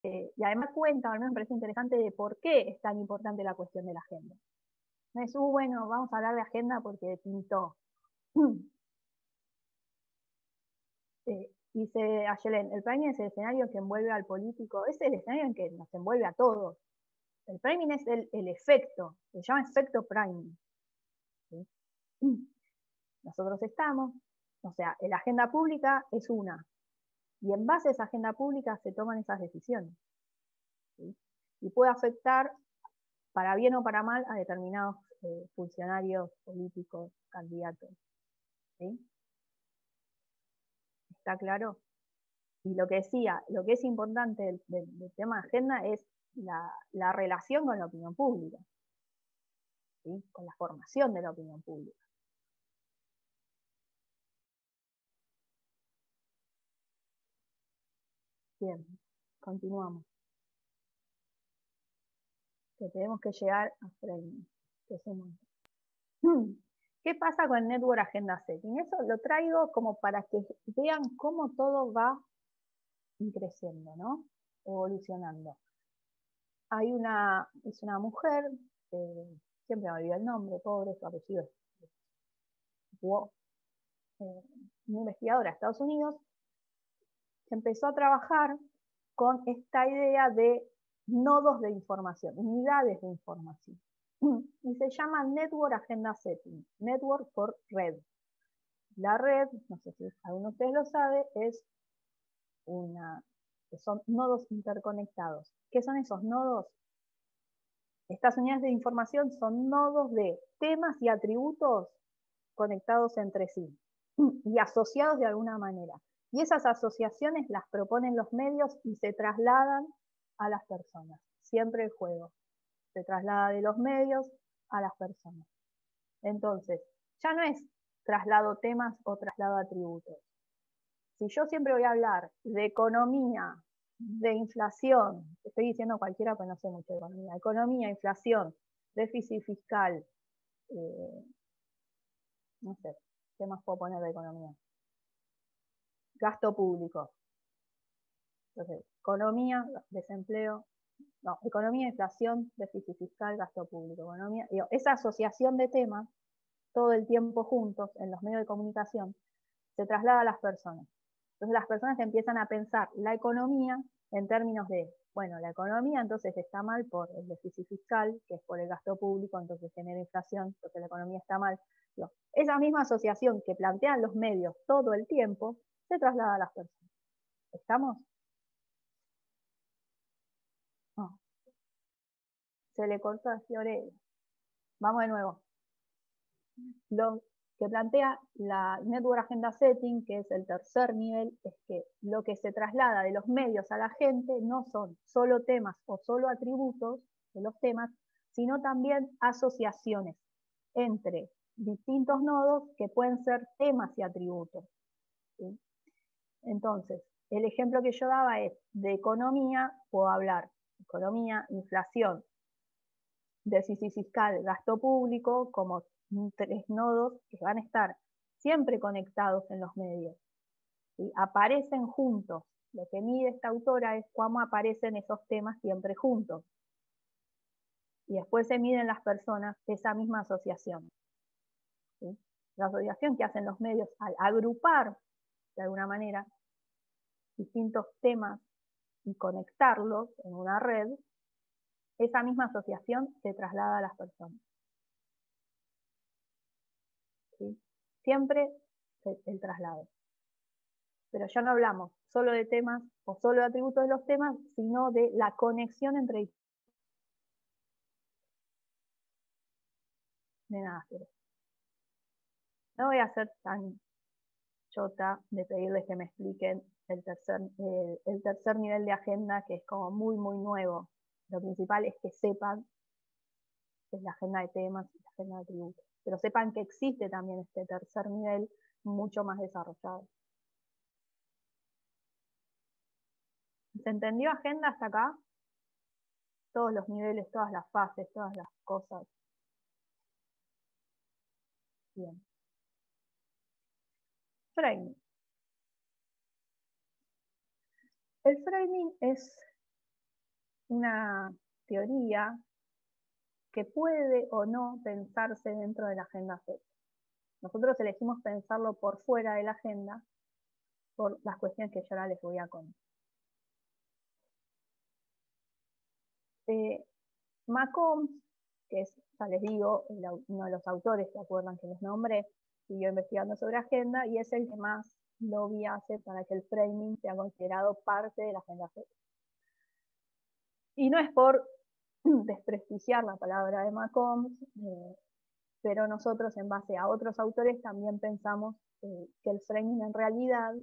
Y además cuenta, al menos me parece interesante, de por qué es tan importante la cuestión de la agenda. No es, bueno, vamos a hablar de agenda porque pintó. Dice Ayelen, el priming es el escenario que envuelve al político, es el escenario en que nos envuelve a todos. El priming es el efecto, se llama efecto priming. ¿Sí? Nosotros estamos, o sea, la agenda pública es una, y en base a esa agenda pública se toman esas decisiones. ¿Sí? Y puede afectar, para bien o para mal, a determinados funcionarios políticos, candidatos. ¿Sí? ¿Está claro? Y lo que decía, lo que es importante del tema de agenda es la relación con la opinión pública, ¿sí? Con la formación de la opinión pública. Bien, continuamos. Que tenemos que llegar a framing, que es un montón. ¿Qué pasa con el Network Agenda Setting? Eso lo traigo como para que vean cómo todo va creciendo, ¿no? Evolucionando. Es una mujer, siempre me olvido el nombre, pobre, su apellido es una investigadora de Estados Unidos, que empezó a trabajar con esta idea de nodos de información, unidades de información. Y se llama Network Agenda Setting, Network por red. La red, no sé si alguno de ustedes lo sabe, son nodos interconectados. ¿Qué son esos nodos? Estas unidades de información son nodos de temas y atributos conectados entre sí y asociados de alguna manera. Y esas asociaciones las proponen los medios y se trasladan a las personas. Siempre el juego se traslada de los medios a las personas. Entonces, ya no es traslado temas o traslado atributos. Si yo siempre voy a hablar de economía, de inflación, estoy diciendo cualquiera que no sé mucho de economía, inflación, déficit fiscal, no sé, ¿qué más puedo poner de economía? Gasto público. Entonces, economía, desempleo, no, economía, inflación, déficit fiscal, gasto público, economía. Digo, esa asociación de temas, todo el tiempo juntos en los medios de comunicación, se traslada a las personas. Entonces las personas empiezan a pensar la economía en términos de, bueno, la economía entonces está mal por el déficit fiscal, que es por el gasto público, entonces genera inflación, porque la economía está mal. Digo, esa misma asociación que plantean los medios todo el tiempo, se traslada a las personas. ¿Estamos? No. Se le cortó a Fiorella. Vamos de nuevo. Lo que plantea la Network Agenda Setting, que es el tercer nivel, es que lo que se traslada de los medios a la gente no son solo temas o solo atributos de los temas, sino también asociaciones entre distintos nodos que pueden ser temas y atributos, ¿sí? Entonces, el ejemplo que yo daba es de economía, puedo hablar economía, inflación, déficit fiscal, gasto público, como tres nodos que van a estar siempre conectados en los medios. ¿Sí? Aparecen juntos. Lo que mide esta autora es cómo aparecen esos temas siempre juntos. Y después se miden las personas esa misma asociación. ¿Sí? La asociación que hacen los medios al agrupar, de alguna manera, distintos temas y conectarlos en una red, esa misma asociación se traslada a las personas. ¿Sí? Siempre el traslado. Pero ya no hablamos solo de temas o solo de atributos de los temas, sino de la conexión entre... De nada, pero no voy a ser tan chota de pedirles que me expliquen el tercer nivel de agenda, que es como muy, muy nuevo. Lo principal es que sepan que es la agenda de temas y la agenda de atributos. Pero sepan que existe también este tercer nivel mucho más desarrollado. ¿Se entendió agenda hasta acá? Todos los niveles, todas las fases, todas las cosas. Bien. Framing. El framing es una teoría que puede o no pensarse dentro de la agenda Z. Nosotros elegimos pensarlo por fuera de la agenda por las cuestiones que yo ahora les voy a contar. McCombs, que es, ya les digo, uno de los autores, ¿se acuerdan que les nombré? Siguió investigando sobre agenda y es el que más lobby hace para que el framing sea considerado parte de la agenda Z. Y no es por desprestigiar la palabra de McCombs, pero nosotros en base a otros autores también pensamos que el framing en realidad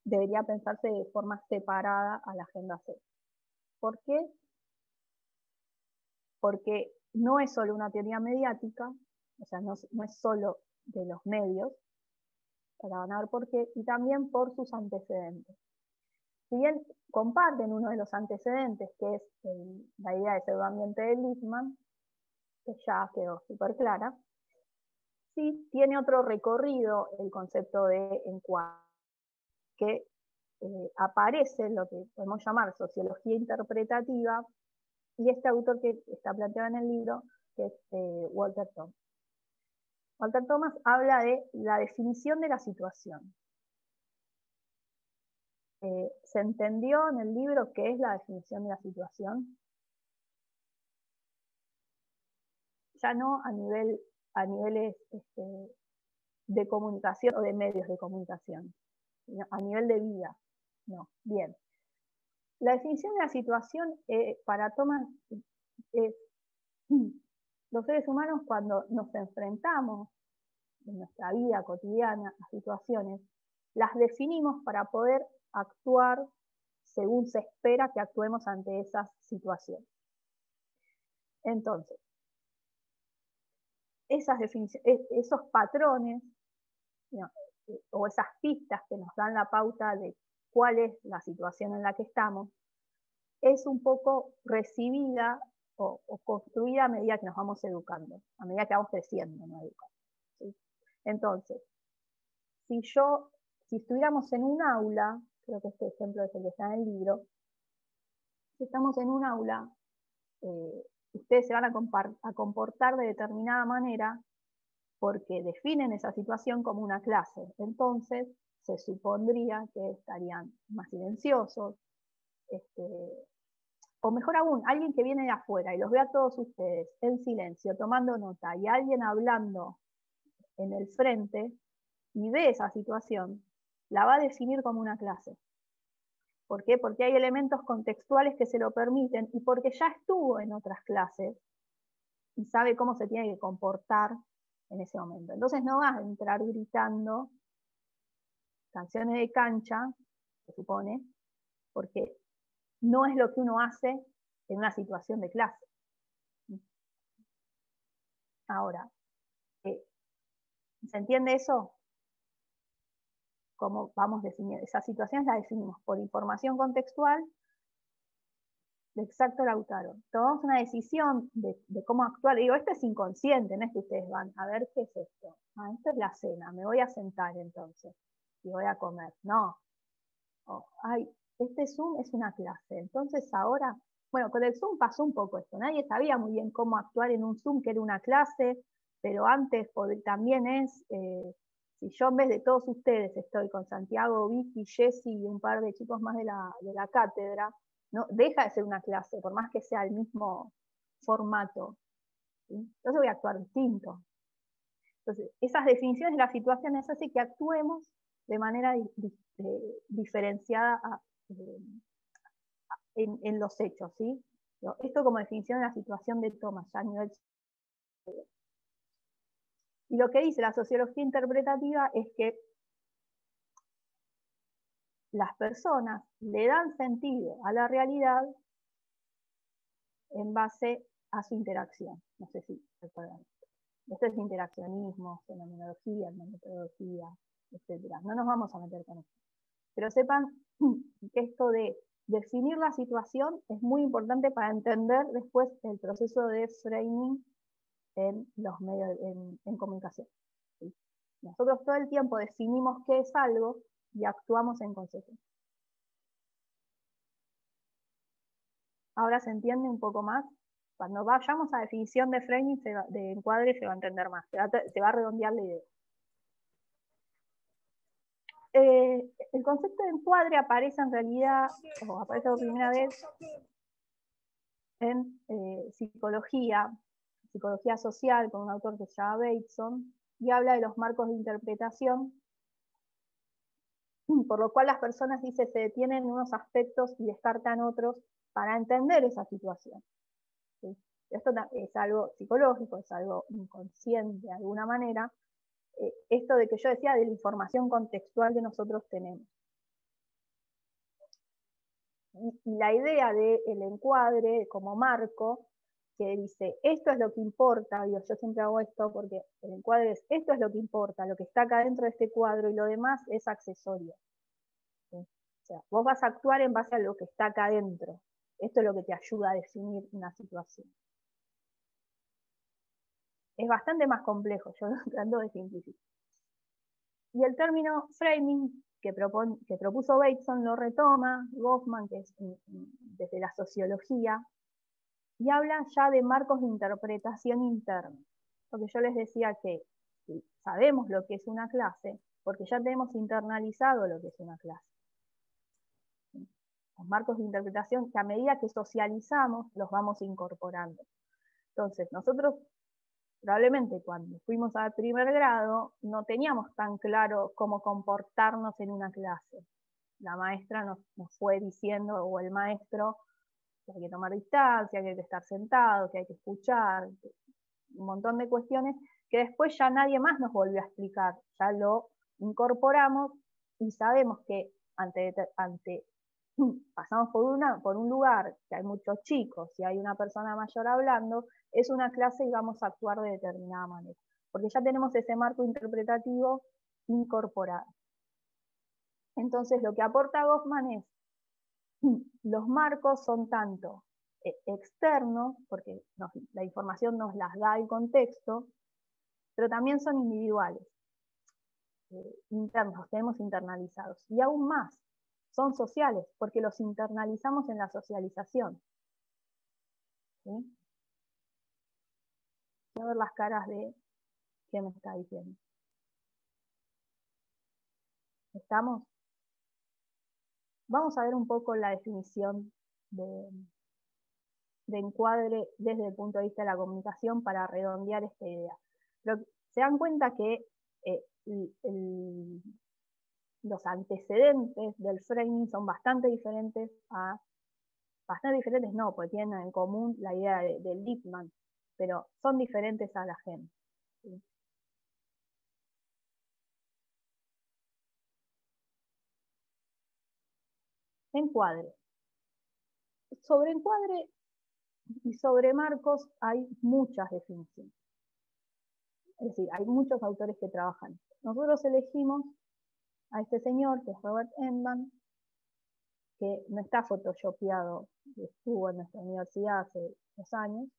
debería pensarse de forma separada a la agenda C. ¿Por qué? Porque no es solo una teoría mediática, o sea, no es solo de los medios, para van a ver por qué, y también por sus antecedentes. Si bien comparten uno de los antecedentes, que es la idea de pseudoambiente de Lippmann, que ya quedó súper clara, sí tiene otro recorrido el concepto de encuadre, que aparece en lo que podemos llamar sociología interpretativa, y este autor que está planteado en el libro, que es Walter Thomas. Walter Thomas habla de la definición de la situación. ¿Se entendió en el libro qué es la definición de la situación? Ya no a niveles de comunicación o de medios de comunicación, sino a nivel de vida. No, bien. La definición de la situación para Thomas es los seres humanos cuando nos enfrentamos en nuestra vida cotidiana a situaciones, las definimos para poder actuar según se espera que actuemos ante esas situaciones. Entonces, esos patrones, ¿no?, o esas pistas que nos dan la pauta de cuál es la situación en la que estamos, es un poco recibida o construida a medida que nos vamos educando, a medida que vamos creciendo, ¿no? ¿Sí? Entonces, si estuviéramos en un aula, creo que este ejemplo es el que está en el libro, si estamos en un aula, ustedes se van a comportar de determinada manera porque definen esa situación como una clase. Entonces, se supondría que estarían más silenciosos, o mejor aún, alguien que viene de afuera y los ve a todos ustedes en silencio, tomando nota, y alguien hablando en el frente, y ve esa situación, la va a definir como una clase. ¿Por qué? Porque hay elementos contextuales que se lo permiten y porque ya estuvo en otras clases y sabe cómo se tiene que comportar en ese momento. Entonces no vas a entrar gritando canciones de cancha, se supone, porque no es lo que uno hace en una situación de clase. Ahora, ¿se entiende eso? ¿Cómo vamos definiendo? Esas situaciones las definimos por información contextual de exacto Lautaro. Tomamos una decisión de cómo actuar. Digo, esto es inconsciente, no es que ustedes van a ver qué es esto. Ah, esto es la cena, me voy a sentar entonces y voy a comer. No. Oh, ay, este Zoom es una clase. Entonces ahora, bueno, con el Zoom pasó un poco esto. Nadie sabía muy bien cómo actuar en un Zoom, que era una clase, pero antes también es, si yo en vez de todos ustedes estoy con Santiago, Vicky, Jessy y un par de chicos más de la cátedra, no deja de ser una clase, por más que sea el mismo formato. ¿Sí? Entonces voy a actuar distinto. Entonces, esas definiciones de las situaciones hacen que actuemos de manera diferenciada en los hechos, ¿sí? Esto como definición de la situación de Thomas, ya a nivel. Y lo que dice la sociología interpretativa es que las personas le dan sentido a la realidad en base a su interacción. No sé si recuerdan. Esto es interaccionismo, fenomenología, metodología, etc. No nos vamos a meter con esto. Pero sepan que esto de definir la situación es muy importante para entender después el proceso de framing en los medios en comunicación. ¿Sí? Nosotros todo el tiempo definimos qué es algo y actuamos en consecuencia. Ahora se entiende un poco más. Cuando vayamos a definición de framing, de encuadre, se va a entender más, se va a redondear la idea. El concepto de encuadre aparece en realidad, o aparece por primera vez en psicología social, con un autor que se llama Bateson, y habla de los marcos de interpretación, por lo cual las personas, dice, se detienen en unos aspectos y descartan otros para entender esa situación. ¿Sí? Esto es algo psicológico, es algo inconsciente de alguna manera, esto de que yo decía de la información contextual que nosotros tenemos. Y la idea del encuadre como marco, que dice, esto es lo que importa, yo siempre hago esto porque el encuadre es, esto es lo que importa, lo que está acá dentro de este cuadro y lo demás es accesorio. ¿Sí? O sea, vos vas a actuar en base a lo que está acá dentro. Esto es lo que te ayuda a definir una situación. Es bastante más complejo, yo tratando de simplificar. Y el término framing que propuso Bateson lo retoma Goffman, que es desde la sociología, y habla ya de marcos de interpretación interna. Porque yo les decía que sabemos lo que es una clase, porque ya tenemos internalizado lo que es una clase. Los marcos de interpretación que a medida que socializamos los vamos incorporando. Entonces, nosotros probablemente cuando fuimos al primer grado no teníamos tan claro cómo comportarnos en una clase. La maestra nos fue diciendo, o el maestro, que hay que tomar distancia, que hay que estar sentado, que hay que escuchar, un montón de cuestiones que después ya nadie más nos volvió a explicar, ya lo incorporamos y sabemos que pasamos por un lugar que hay muchos chicos, si hay una persona mayor hablando, es una clase y vamos a actuar de determinada manera, porque ya tenemos ese marco interpretativo incorporado. Entonces lo que aporta Goffman es, los marcos son tanto externos, porque la información nos las da el contexto, pero también son individuales, internos, los tenemos internalizados. Y aún más, son sociales, porque los internalizamos en la socialización. ¿Sí? Voy a ver las caras de qué me está diciendo. ¿Estamos? Vamos a ver un poco la definición de encuadre desde el punto de vista de la comunicación para redondear esta idea. Pero se dan cuenta que los antecedentes del framing son bastante diferentes no, porque tienen en común la idea de Lippmann, pero son diferentes a la gente. ¿Sí? Encuadre. Sobre encuadre y sobre marcos hay muchas definiciones. Es decir, hay muchos autores que trabajan. Nosotros elegimos a este señor, que es Robert Enman, que no está photoshopeado, estuvo en nuestra universidad hace 2 años.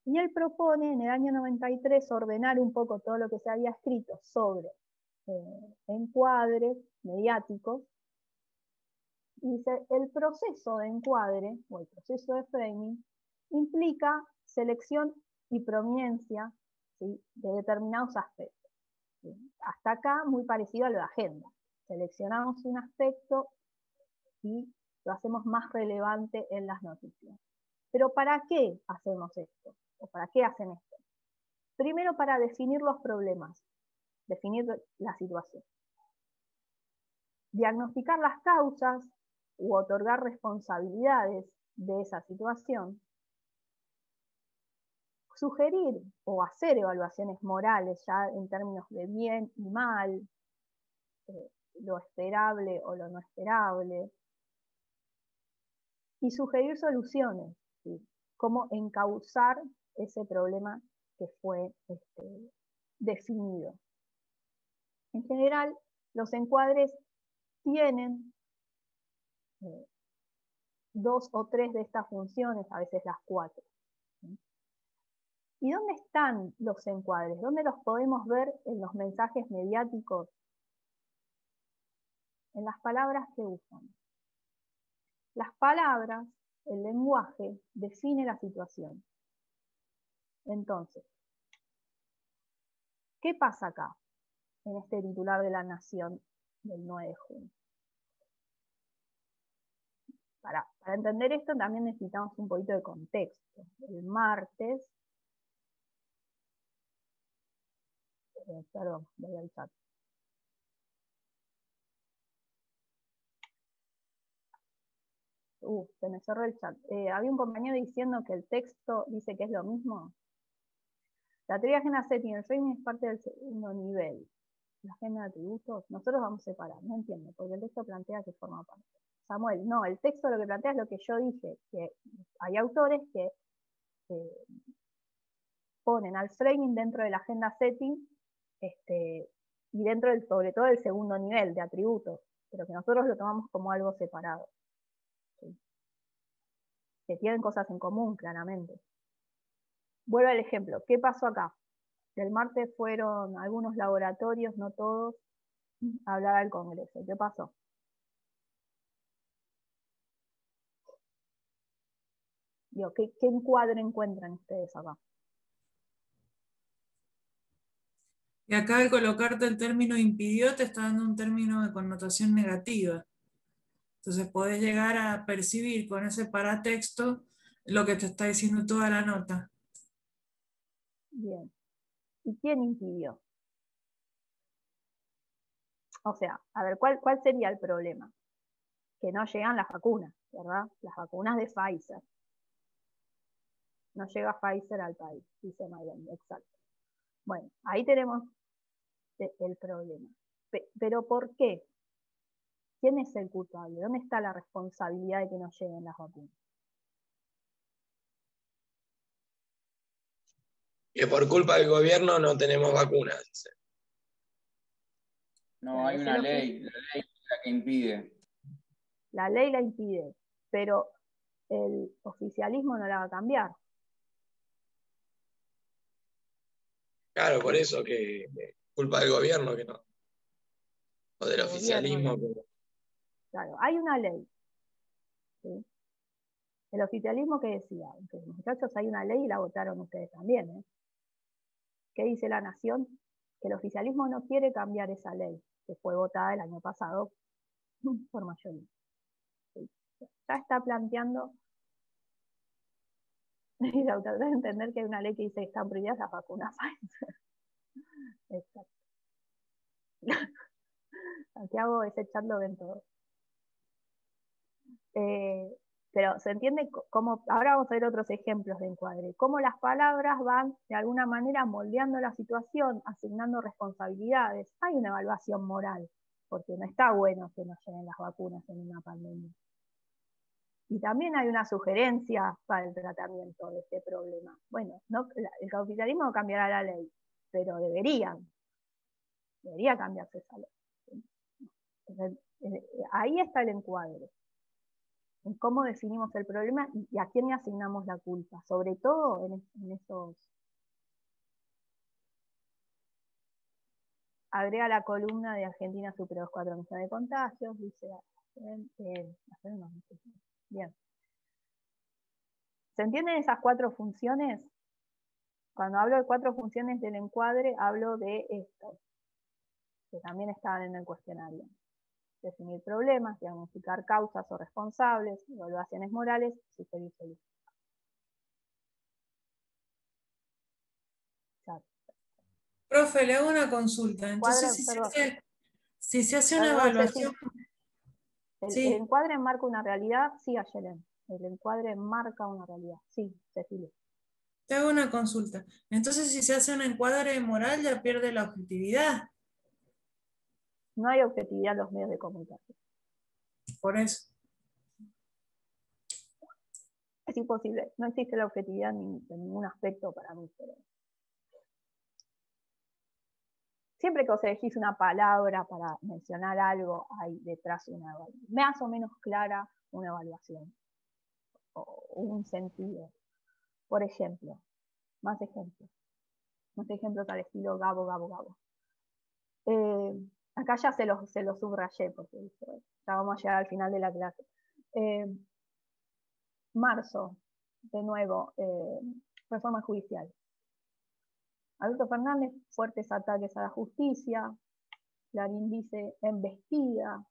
Y él propone en el año 93 ordenar un poco todo lo que se había escrito sobre encuadres mediáticos. Y dice, el proceso de encuadre, o el proceso de framing, implica selección y prominencia, ¿sí?, de determinados aspectos. ¿Sí? Hasta acá muy parecido a lo de agenda. Seleccionamos un aspecto y lo hacemos más relevante en las noticias. Pero ¿para qué hacemos esto? ¿O para qué hacen esto? Primero, para definir los problemas, definir la situación. Diagnosticar las causas u otorgar responsabilidades de esa situación. Sugerir o hacer evaluaciones morales ya en términos de bien y mal, lo esperable o lo no esperable. Y sugerir soluciones, ¿sí?, cómo encauzar ese problema que fue definido. En general, los encuadres tienen 2 o 3 de estas funciones, a veces las 4. ¿Sí? ¿Y dónde están los encuadres? ¿Dónde los podemos ver en los mensajes mediáticos? En las palabras que usan. Las palabras, el lenguaje, define la situación. Entonces, ¿qué pasa acá, en este titular de La Nación del 9 de junio? Para entender esto también necesitamos un poquito de contexto. El martes, perdón, voy al chat. Se me cerró el chat. Había un compañero diciendo que el texto dice que es lo mismo. La teoría de agenda setting y el framing es parte del segundo nivel. la agenda de atributos, nosotros vamos a separar, no entiendo, porque el texto plantea que forma parte. Samuel, no, el texto lo que plantea es lo que yo dije, que hay autores que ponen al framing dentro de la agenda setting, y dentro del, sobre todo del segundo nivel de atributos, pero que nosotros lo tomamos como algo separado. ¿Sí? Que tienen cosas en común, claramente. Vuelvo al ejemplo, ¿qué pasó acá? El martes fueron algunos laboratorios, no todos, a hablar al Congreso. ¿Qué pasó? Digo, ¿qué encuadre encuentran ustedes acá? Y acá al colocarte el término impidió, te está dando un término de connotación negativa. Entonces podés llegar a percibir con ese paratexto lo que te está diciendo toda la nota. Bien. ¿Y quién impidió? O sea, a ver, ¿cuál sería el problema? Que no llegan las vacunas, ¿verdad? Las vacunas de Pfizer. No llega Pfizer al país, dice Mayden, exacto. Bueno, ahí tenemos el problema. Pero ¿por qué? ¿Quién es el culpable? ¿Dónde está la responsabilidad de que no lleguen las vacunas? Que por culpa del gobierno no tenemos vacunas, dice. No, hay una ley, la ley es la que impide. La ley la impide, pero el oficialismo no la va a cambiar. Claro, por eso que culpa del gobierno que no. O del oficialismo. Claro, hay una ley. ¿Sí? El oficialismo que decía, muchachos, hay una ley y la votaron ustedes también. ¿Eh? ¿Qué dice la Nación? Que el oficialismo no quiere cambiar esa ley, que fue votada el año pasado por mayoría. ¿Sí? Ya está planteando, y la autoridad de entender que hay una ley que dice que están prohibidas las vacunas Pfizer. Exacto. Santiago, ese chat lo ven todos. Pero se entiende cómo, ahora vamos a ver otros ejemplos de encuadre, cómo las palabras van de alguna manera moldeando la situación, asignando responsabilidades. Hay una evaluación moral, porque no está bueno que nos lleguen las vacunas en una pandemia. Y también hay una sugerencia para el tratamiento de este problema. Bueno, no, el capitalismo no cambiará la ley, pero debería cambiarse esa ley. Entonces, ahí está el encuadre. En cómo definimos el problema y a quién le asignamos la culpa, sobre todo en esos. Agrega la columna de Argentina superó los 4 millones de contagios, dice, bien. ¿Se entienden esas 4 funciones? Cuando hablo de 4 funciones del encuadre, hablo de esto, que también estaban en el cuestionario. Definir problemas, diagnosticar causas o responsables, evaluaciones morales, sugerir soluciones. Profe, le hago una consulta. Entonces, si se hace una evaluación... El encuadre marca una realidad, sí, Ayelen. El encuadre marca una realidad, sí, Cecilia. Te hago una consulta. Entonces, si se hace un encuadre moral, ya pierde la objetividad. No hay objetividad en los medios de comunicación. Por eso. Es imposible, no existe la objetividad en ningún aspecto para mí. Pero siempre que os elegís una palabra para mencionar algo, hay detrás una evaluación, más o menos clara una evaluación, o un sentido. Por ejemplo, más ejemplos al estilo Gabo, Gabo, Gabo. Acá ya se los subrayé, porque ya vamos a llegar al final de la clase. Marzo, de nuevo, reforma judicial. Alberto Fernández, fuertes ataques a la justicia. Clarín dice embestida.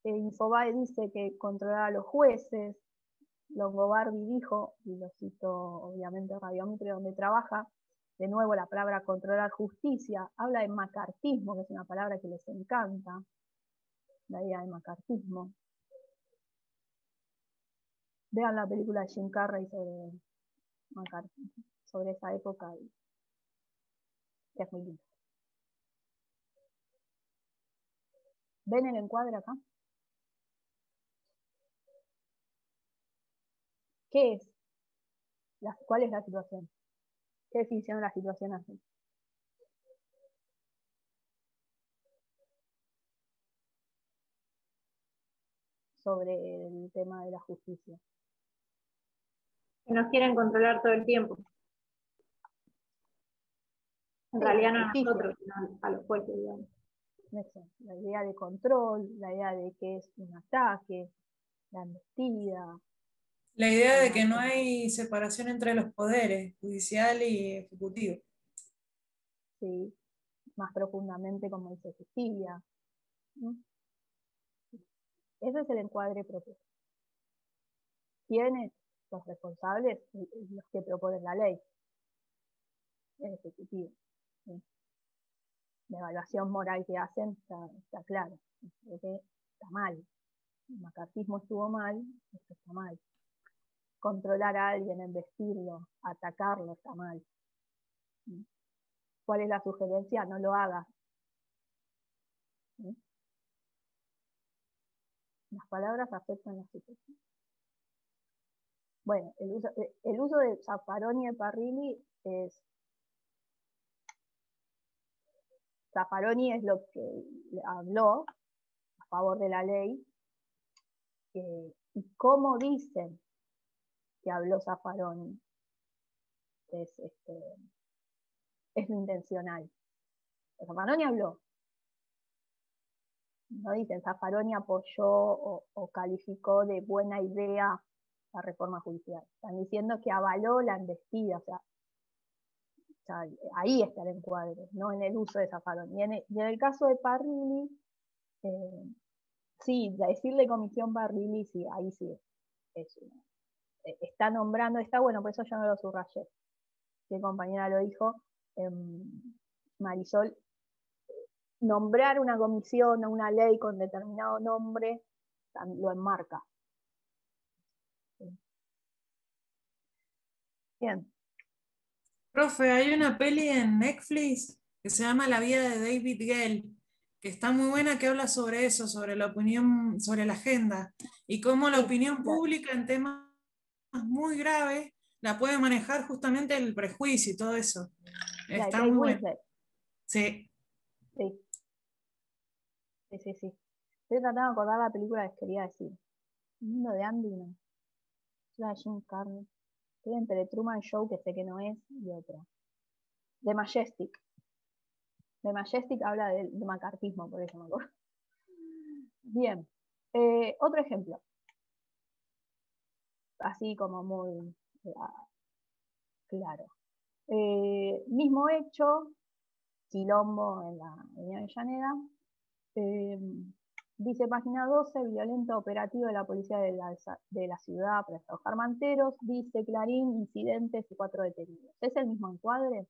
Infobae dice que controlará a los jueces. Longobardi dijo, y lo cito obviamente Radiometro donde trabaja, de nuevo la palabra controlar justicia, habla de macartismo, que es una palabra que les encanta, la idea de macartismo. Vean la película de Jim Carrey sobre McCarthy, sobre esa época, que es muy linda. ¿Ven el encuadre acá? ¿Qué es? ¿Cuál es la situación? ¿Qué definición de la situación hace? Sobre el tema de la justicia. Que nos quieren controlar todo el tiempo. En Sí, realidad no a justicia. nosotros, sino a los jueces, digamos. Eso, la idea de control, la idea de que es un ataque, la embestida. La idea de que no hay separación entre los poderes, judicial y ejecutivo. Sí, más profundamente como dice Cecilia. ¿No? Ese es el encuadre propio. ¿Quiénes? Los responsables, los que proponen la ley. El ejecutivo. ¿Sí? La evaluación moral que hacen está claro. Creo que está mal. El macartismo estuvo mal, esto está mal. Controlar a alguien, embestirlo, atacarlo, está mal. ¿Sí? ¿Cuál es la sugerencia? No lo hagas. ¿Sí? Las palabras afectan la situación. Bueno, el uso de Zaffaroni y de Parrilli es... Zaffaroni es lo que habló a favor de la ley, y cómo dicen que habló Zaffaroni es lo intencional. Zaffaroni habló, no dicen Zaffaroni apoyó o calificó de buena idea la reforma judicial. Están diciendo que avaló la embestida, o sea, ahí está el encuadre, no en el uso de Zaffaroni. Y en el caso de Parrilli, sí, decirle comisión Parrilli, sí, ahí sí está nombrando, está bueno, por eso yo no lo subrayé. Mi compañera lo dijo, Marisol, nombrar una comisión o una ley con determinado nombre lo enmarca. Bien. Profe, hay una peli en Netflix que se llama La vida de David Gale, que está muy buena, que habla sobre eso, sobre la opinión, sobre la agenda, y cómo la opinión pública en temas muy graves la puede manejar justamente el prejuicio y todo eso. La de Está Kate muy bueno. Winslet. Sí. Sí. Sí. Estoy tratando de acordar la película que quería decir. El mundo de Andy, no. La de Jim Carrey. Estoy entre Truman Show, que sé que no es, y otra. The Majestic. The Majestic habla de macartismo, por eso me acuerdo. Bien. Otro ejemplo. Así como muy claro. Mismo hecho, quilombo en la Avellaneda. Dice página 12, violento operativo de la policía de la ciudad para desalojar manteros. Dice Clarín, incidentes y 4 detenidos. ¿Es el mismo encuadre?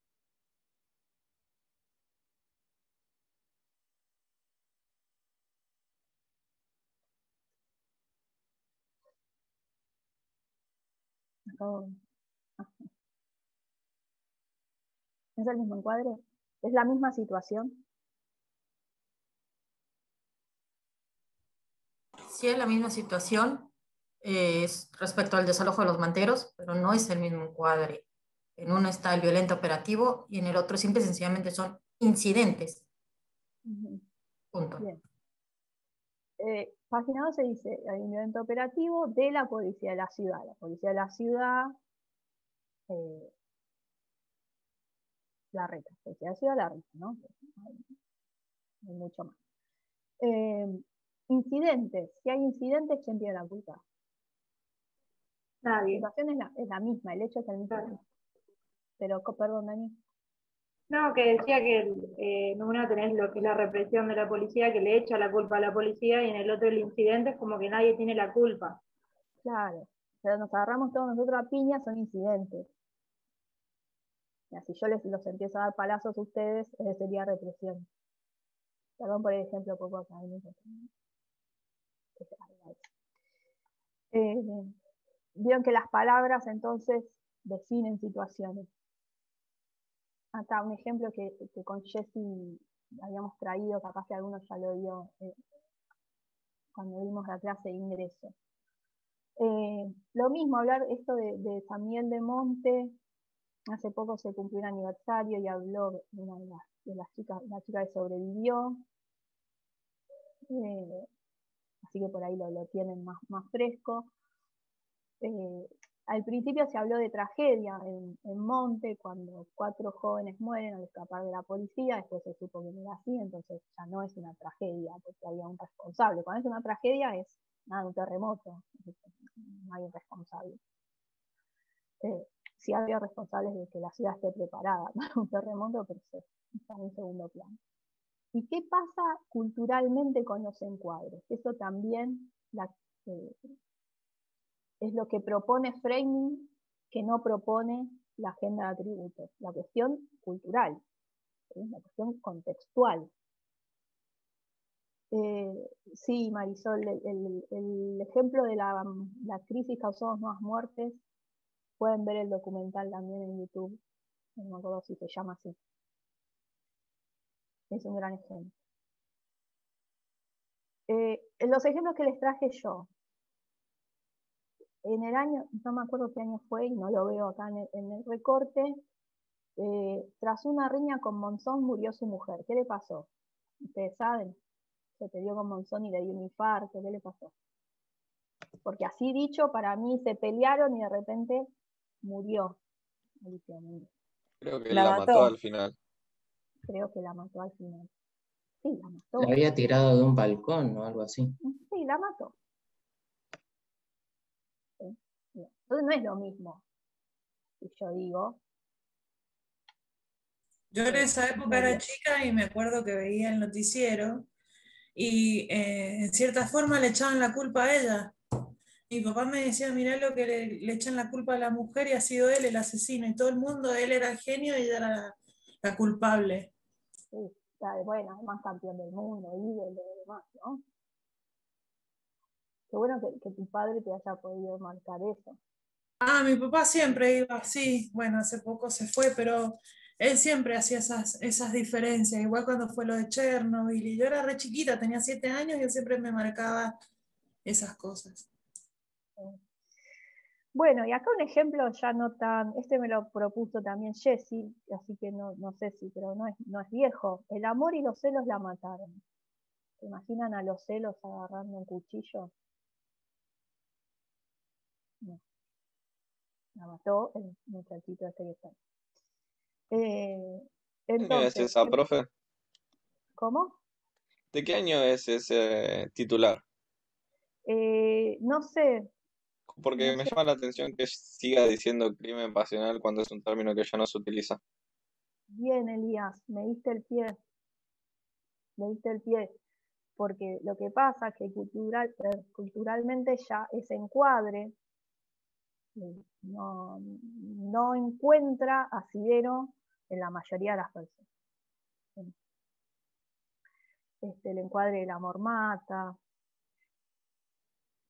¿Es el mismo encuadre? ¿Es la misma situación? Sí, es la misma situación respecto al desalojo de los manteros, pero no es el mismo encuadre. En uno está el violento operativo y en el otro simple y sencillamente son incidentes. Punto. Bien. Página 12 dice, hay un violento operativo de la policía de la ciudad. La policía de la ciudad, la reta. La policía de la ciudad, la reta, ¿no? Hay mucho más. Incidentes. Si hay incidentes, ¿quién tiene la culpa? Nadie. La situación es la misma, el hecho es el mismo. Claro. Pero, perdón, Dani. No, que decía que en una tenés lo que es la represión de la policía, que le echa la culpa a la policía, y en el otro el incidente es como que nadie tiene la culpa. Claro, pero nos agarramos todos nosotros a piña, son incidentes. Y si yo los empiezo a dar palazos a ustedes, esa sería represión. Perdón por el ejemplo poco académico. Vieron que las palabras entonces definen situaciones. Acá un ejemplo que con Jessy habíamos traído, capaz que algunos ya lo vio cuando vimos la clase de ingreso. Lo mismo, hablar esto de San Miguel de Monte. Hace poco se cumplió un aniversario y habló de una de las chicas, la chica que sobrevivió. Así que por ahí lo tienen más fresco. Al principio se habló de tragedia en Monte, cuando 4 jóvenes mueren al escapar de la policía, después se supo que no era así, entonces ya no es una tragedia, porque había un responsable. Cuando es una tragedia es un terremoto, no hay un responsable. Sí había responsables de que la ciudad esté preparada para un terremoto, pero está en segundo plano. ¿Y qué pasa culturalmente con los encuadres? Eso también es lo que propone Framing, que no propone la agenda de atributos. La cuestión cultural, la cuestión contextual. Sí, Marisol, el ejemplo de la crisis causó 2 nuevas muertes. Pueden ver el documental también en YouTube. No me acuerdo si se llama así. Es un gran ejemplo. Los ejemplos que les traje yo. En el año, no me acuerdo qué año fue y no lo veo acá en el recorte, tras una riña con Monzón murió su mujer. ¿Qué le pasó? Ustedes saben, se peleó con Monzón y le dio un infarto. ¿Qué le pasó? Porque así dicho, para mí se pelearon y de repente murió. Creo que la mató al final. Creo que la mató al final. Sí, la mató. La había tirado de un balcón o algo así. Sí, la mató. ¿Sí? Entonces no es lo mismo. Si yo digo. Yo en esa época era chica y me acuerdo que veía el noticiero y en cierta forma le echaban la culpa a ella. Mi papá me decía, mirá lo que le echan la culpa a la mujer y ha sido él el asesino. Y todo el mundo, él era el genio y ella era la culpable. Sí, bueno, además campeón del mundo, ídolo y lo demás, ¿no? Qué bueno que tu padre te haya podido marcar eso. Mi papá siempre iba así. Bueno, hace poco se fue, pero él siempre hacía esas diferencias. Igual cuando fue lo de Chernobyl. Y yo era re chiquita, tenía 7 años y él siempre me marcaba esas cosas. Bueno, y acá un ejemplo ya no tan, este me lo propuso también Jessie, así que no sé si, pero no es viejo. El amor y los celos la mataron. ¿Se imaginan a los celos agarrando un cuchillo? No. La mató el muchachito este que está. ¿Qué año es esa, profe? ¿Cómo? ¿De qué año es ese titular? No sé. Porque No me sé. llama la atención que siga diciendo crimen pasional cuando es un término que ya no se utiliza. Bien, Elías, me diste el pie. Me diste el pie. Porque lo que pasa es que culturalmente ya ese encuadre no encuentra asidero en la mayoría de las personas. El encuadre del amor mata,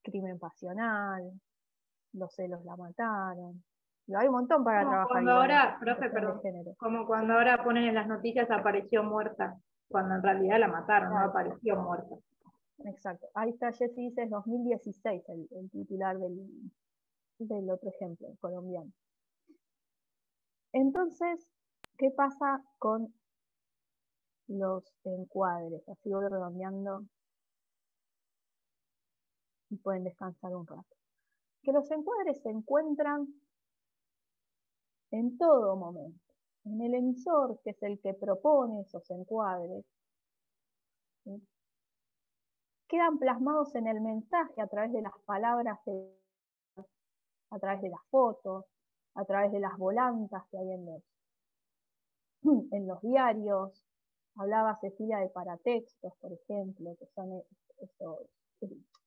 crimen pasional, los celos la mataron. Hay un montón para como trabajar. Cuando ahora, profe, perdón, como cuando ahora ponen en las noticias apareció muerta, cuando en realidad la mataron, claro. No apareció muerta. Exacto. Ahí está, Jessy dice, es 2016 el titular del otro ejemplo, colombiano. Entonces, ¿qué pasa con los encuadres? Así voy redondeando y pueden descansar un rato. Que los encuadres se encuentran en todo momento. En el emisor, que es el que propone esos encuadres, ¿sí? Quedan plasmados en el mensaje a través de las palabras, a través de las fotos, a través de las volantas que hay en los diarios. Hablaba Cecilia de paratextos, por ejemplo, que son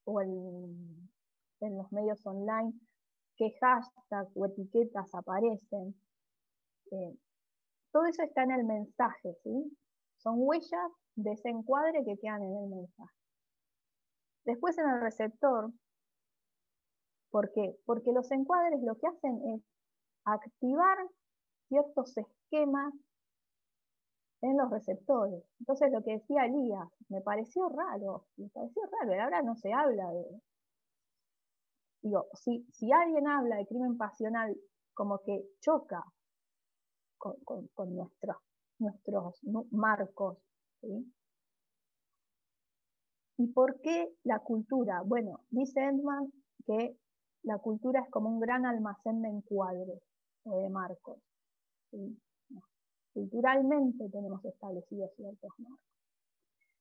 o en los medios online, qué hashtags o etiquetas aparecen. Todo eso está en el mensaje, ¿sí? Son huellas de ese encuadre que quedan en el mensaje. Después en el receptor, ¿por qué? Porque los encuadres lo que hacen es activar ciertos esquemas en los receptores. Entonces lo que decía Elías, me pareció raro, ahora no se habla de... Digo, si alguien habla de crimen pasional, como que choca con nuestros marcos, ¿sí? ¿Y por qué la cultura? Bueno, dice Entman que la cultura es como un gran almacén de encuadres o de marcos, ¿sí? Culturalmente tenemos establecidos ciertos marcos.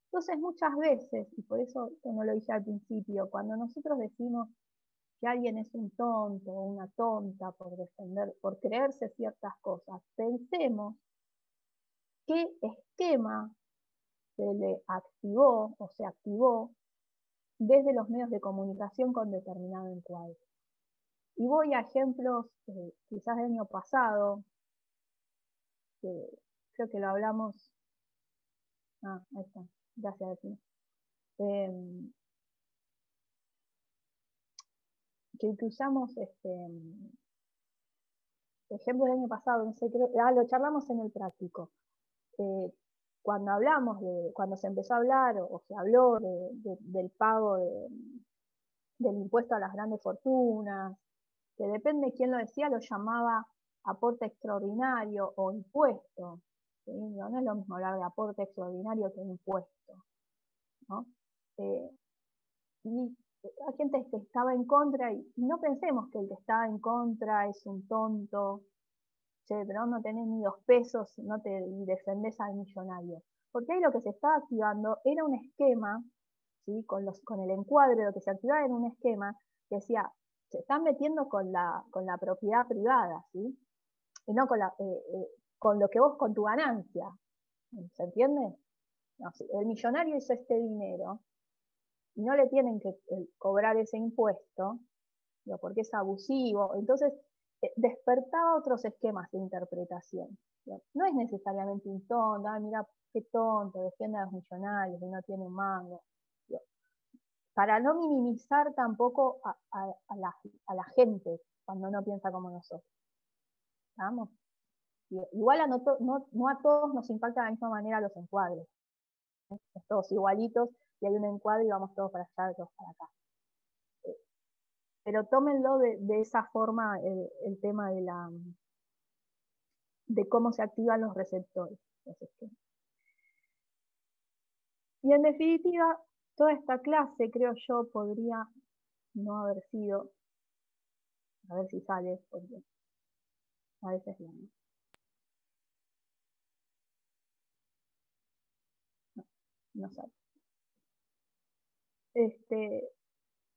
Entonces muchas veces, y por eso no lo dije al principio, cuando nosotros decimos que alguien es un tonto o una tonta por creerse ciertas cosas, pensemos qué esquema se le activó o se activó desde los medios de comunicación con determinado encuadre. Y voy a ejemplos quizás del año pasado, que creo que lo hablamos. Ahí está, gracias Delfina. Que usamos ejemplo del año pasado, no sé, lo charlamos en el práctico. Cuando se empezó a hablar o se habló del pago del impuesto a las grandes fortunas, que depende de quién lo decía, lo llamaba aporte extraordinario o impuesto. ¿Sí? No es lo mismo hablar de aporte extraordinario que impuesto, ¿no? Y hay gente que estaba en contra, y no pensemos que el que estaba en contra es un tonto, pero no tenés ni 2 pesos, no te defendés al millonario. Porque ahí lo que se estaba activando era un esquema, ¿sí? Con el encuadre, lo que se activaba era un esquema que decía, se están metiendo con la propiedad privada, ¿sí? Y no con lo que vos, con tu ganancia. ¿Se entiende? No, el millonario hizo este dinero y no le tienen que cobrar ese impuesto, porque es abusivo. Entonces, despertaba otros esquemas de interpretación. No es necesariamente un tonto, mira qué tonto, defiende a los millonarios y no tiene un mango. Para no minimizar tampoco a la gente cuando no piensa como nosotros. ¿Vamos? Igual no a todos nos impacta de la misma manera los encuadres. Todos igualitos, y hay un encuadre y vamos todos para allá, todos para acá. Pero tómenlo de esa forma el tema de cómo se activan los receptores. Y en definitiva, toda esta clase, creo yo, podría no haber sido, a ver si sale, porque a veces no sale.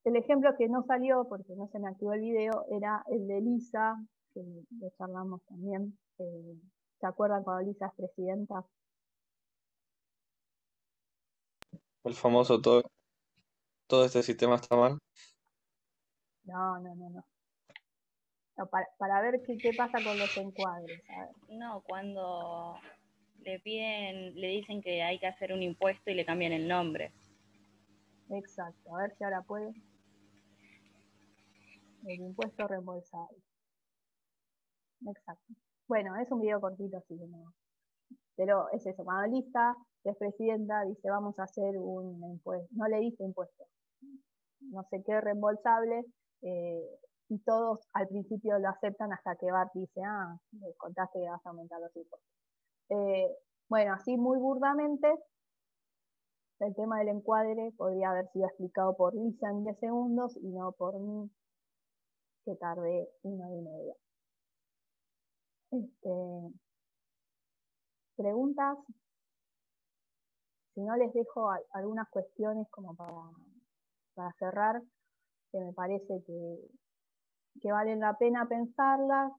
El ejemplo que no salió, porque no se me activó el video, era el de Lisa, que lo charlamos también. ¿Se acuerdan cuando Lisa es presidenta? El famoso todo este sistema está mal. No, para ver qué pasa con los encuadres. A ver. No, cuando le dicen que hay que hacer un impuesto y le cambian el nombre. Exacto, a ver si ahora puede. El impuesto reembolsable. Exacto. Bueno, es un video cortito, así que no. Pero es eso, cuando Lisa es presidenta, dice vamos a hacer un impuesto, no le dice impuesto, no sé qué reembolsable, y todos al principio lo aceptan hasta que Bart dice, les contaste que vas a aumentar los impuestos. Bueno, así muy burdamente, el tema del encuadre podría haber sido explicado por Lisa en 10 segundos y no por mí, que tardé 1 hora y media. ¿Preguntas? Si no, les dejo algunas cuestiones como para cerrar, que me parece que valen la pena pensarlas.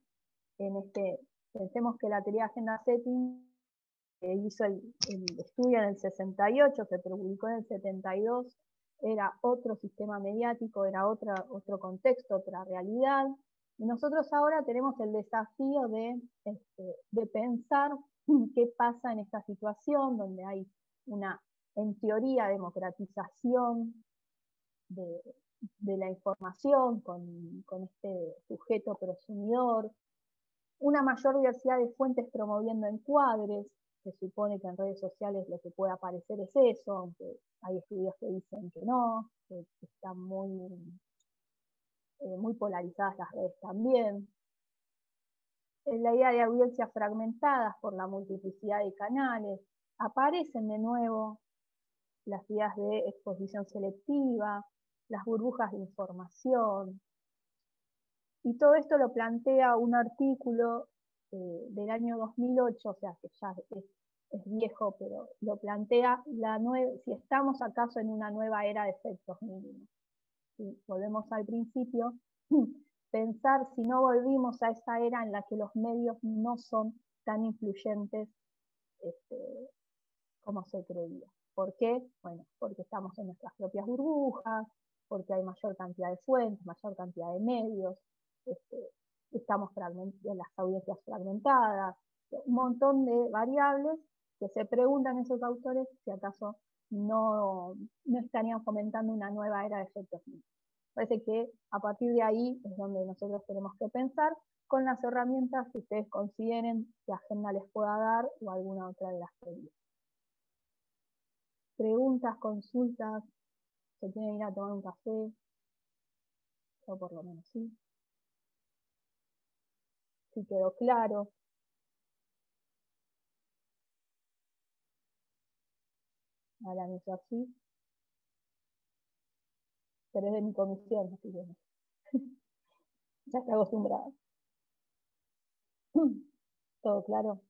Pensemos que la teoría de agenda setting hizo el estudio en el 68, se publicó en el 72, era otro sistema mediático, era otro contexto, otra realidad. Y nosotros ahora tenemos el desafío de pensar qué pasa en esta situación, donde hay una, en teoría, democratización de la información con este sujeto prosumidor, una mayor diversidad de fuentes promoviendo encuadres, se supone que en redes sociales lo que puede aparecer es eso, aunque hay estudios que dicen que no, que están muy polarizadas las redes también. La idea de audiencias fragmentadas por la multiplicidad de canales, aparecen de nuevo las ideas de exposición selectiva, las burbujas de información, y todo esto lo plantea un artículo del año 2008, o sea que ya es viejo, pero lo plantea si estamos acaso en una nueva era de efectos mínimos. Si volvemos al principio, pensar si no volvimos a esa era en la que los medios no son tan influyentes como se creía. ¿Por qué? Bueno, porque estamos en nuestras propias burbujas, porque hay mayor cantidad de fuentes, mayor cantidad de medios, estamos en las audiencias fragmentadas, un montón de variables que se preguntan esos autores si acaso no estarían fomentando una nueva era de efectos mínimos. Parece que a partir de ahí es donde nosotros tenemos que pensar con las herramientas que ustedes consideren que Agenda les pueda dar o alguna otra de las teorías. Preguntas, consultas, se quieren ir a tomar un café, yo por lo menos sí. Si quedó claro. Ahora me hizo así. Pero es de mi comisión, así que ya está acostumbrado. ¿Todo claro?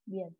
Bien.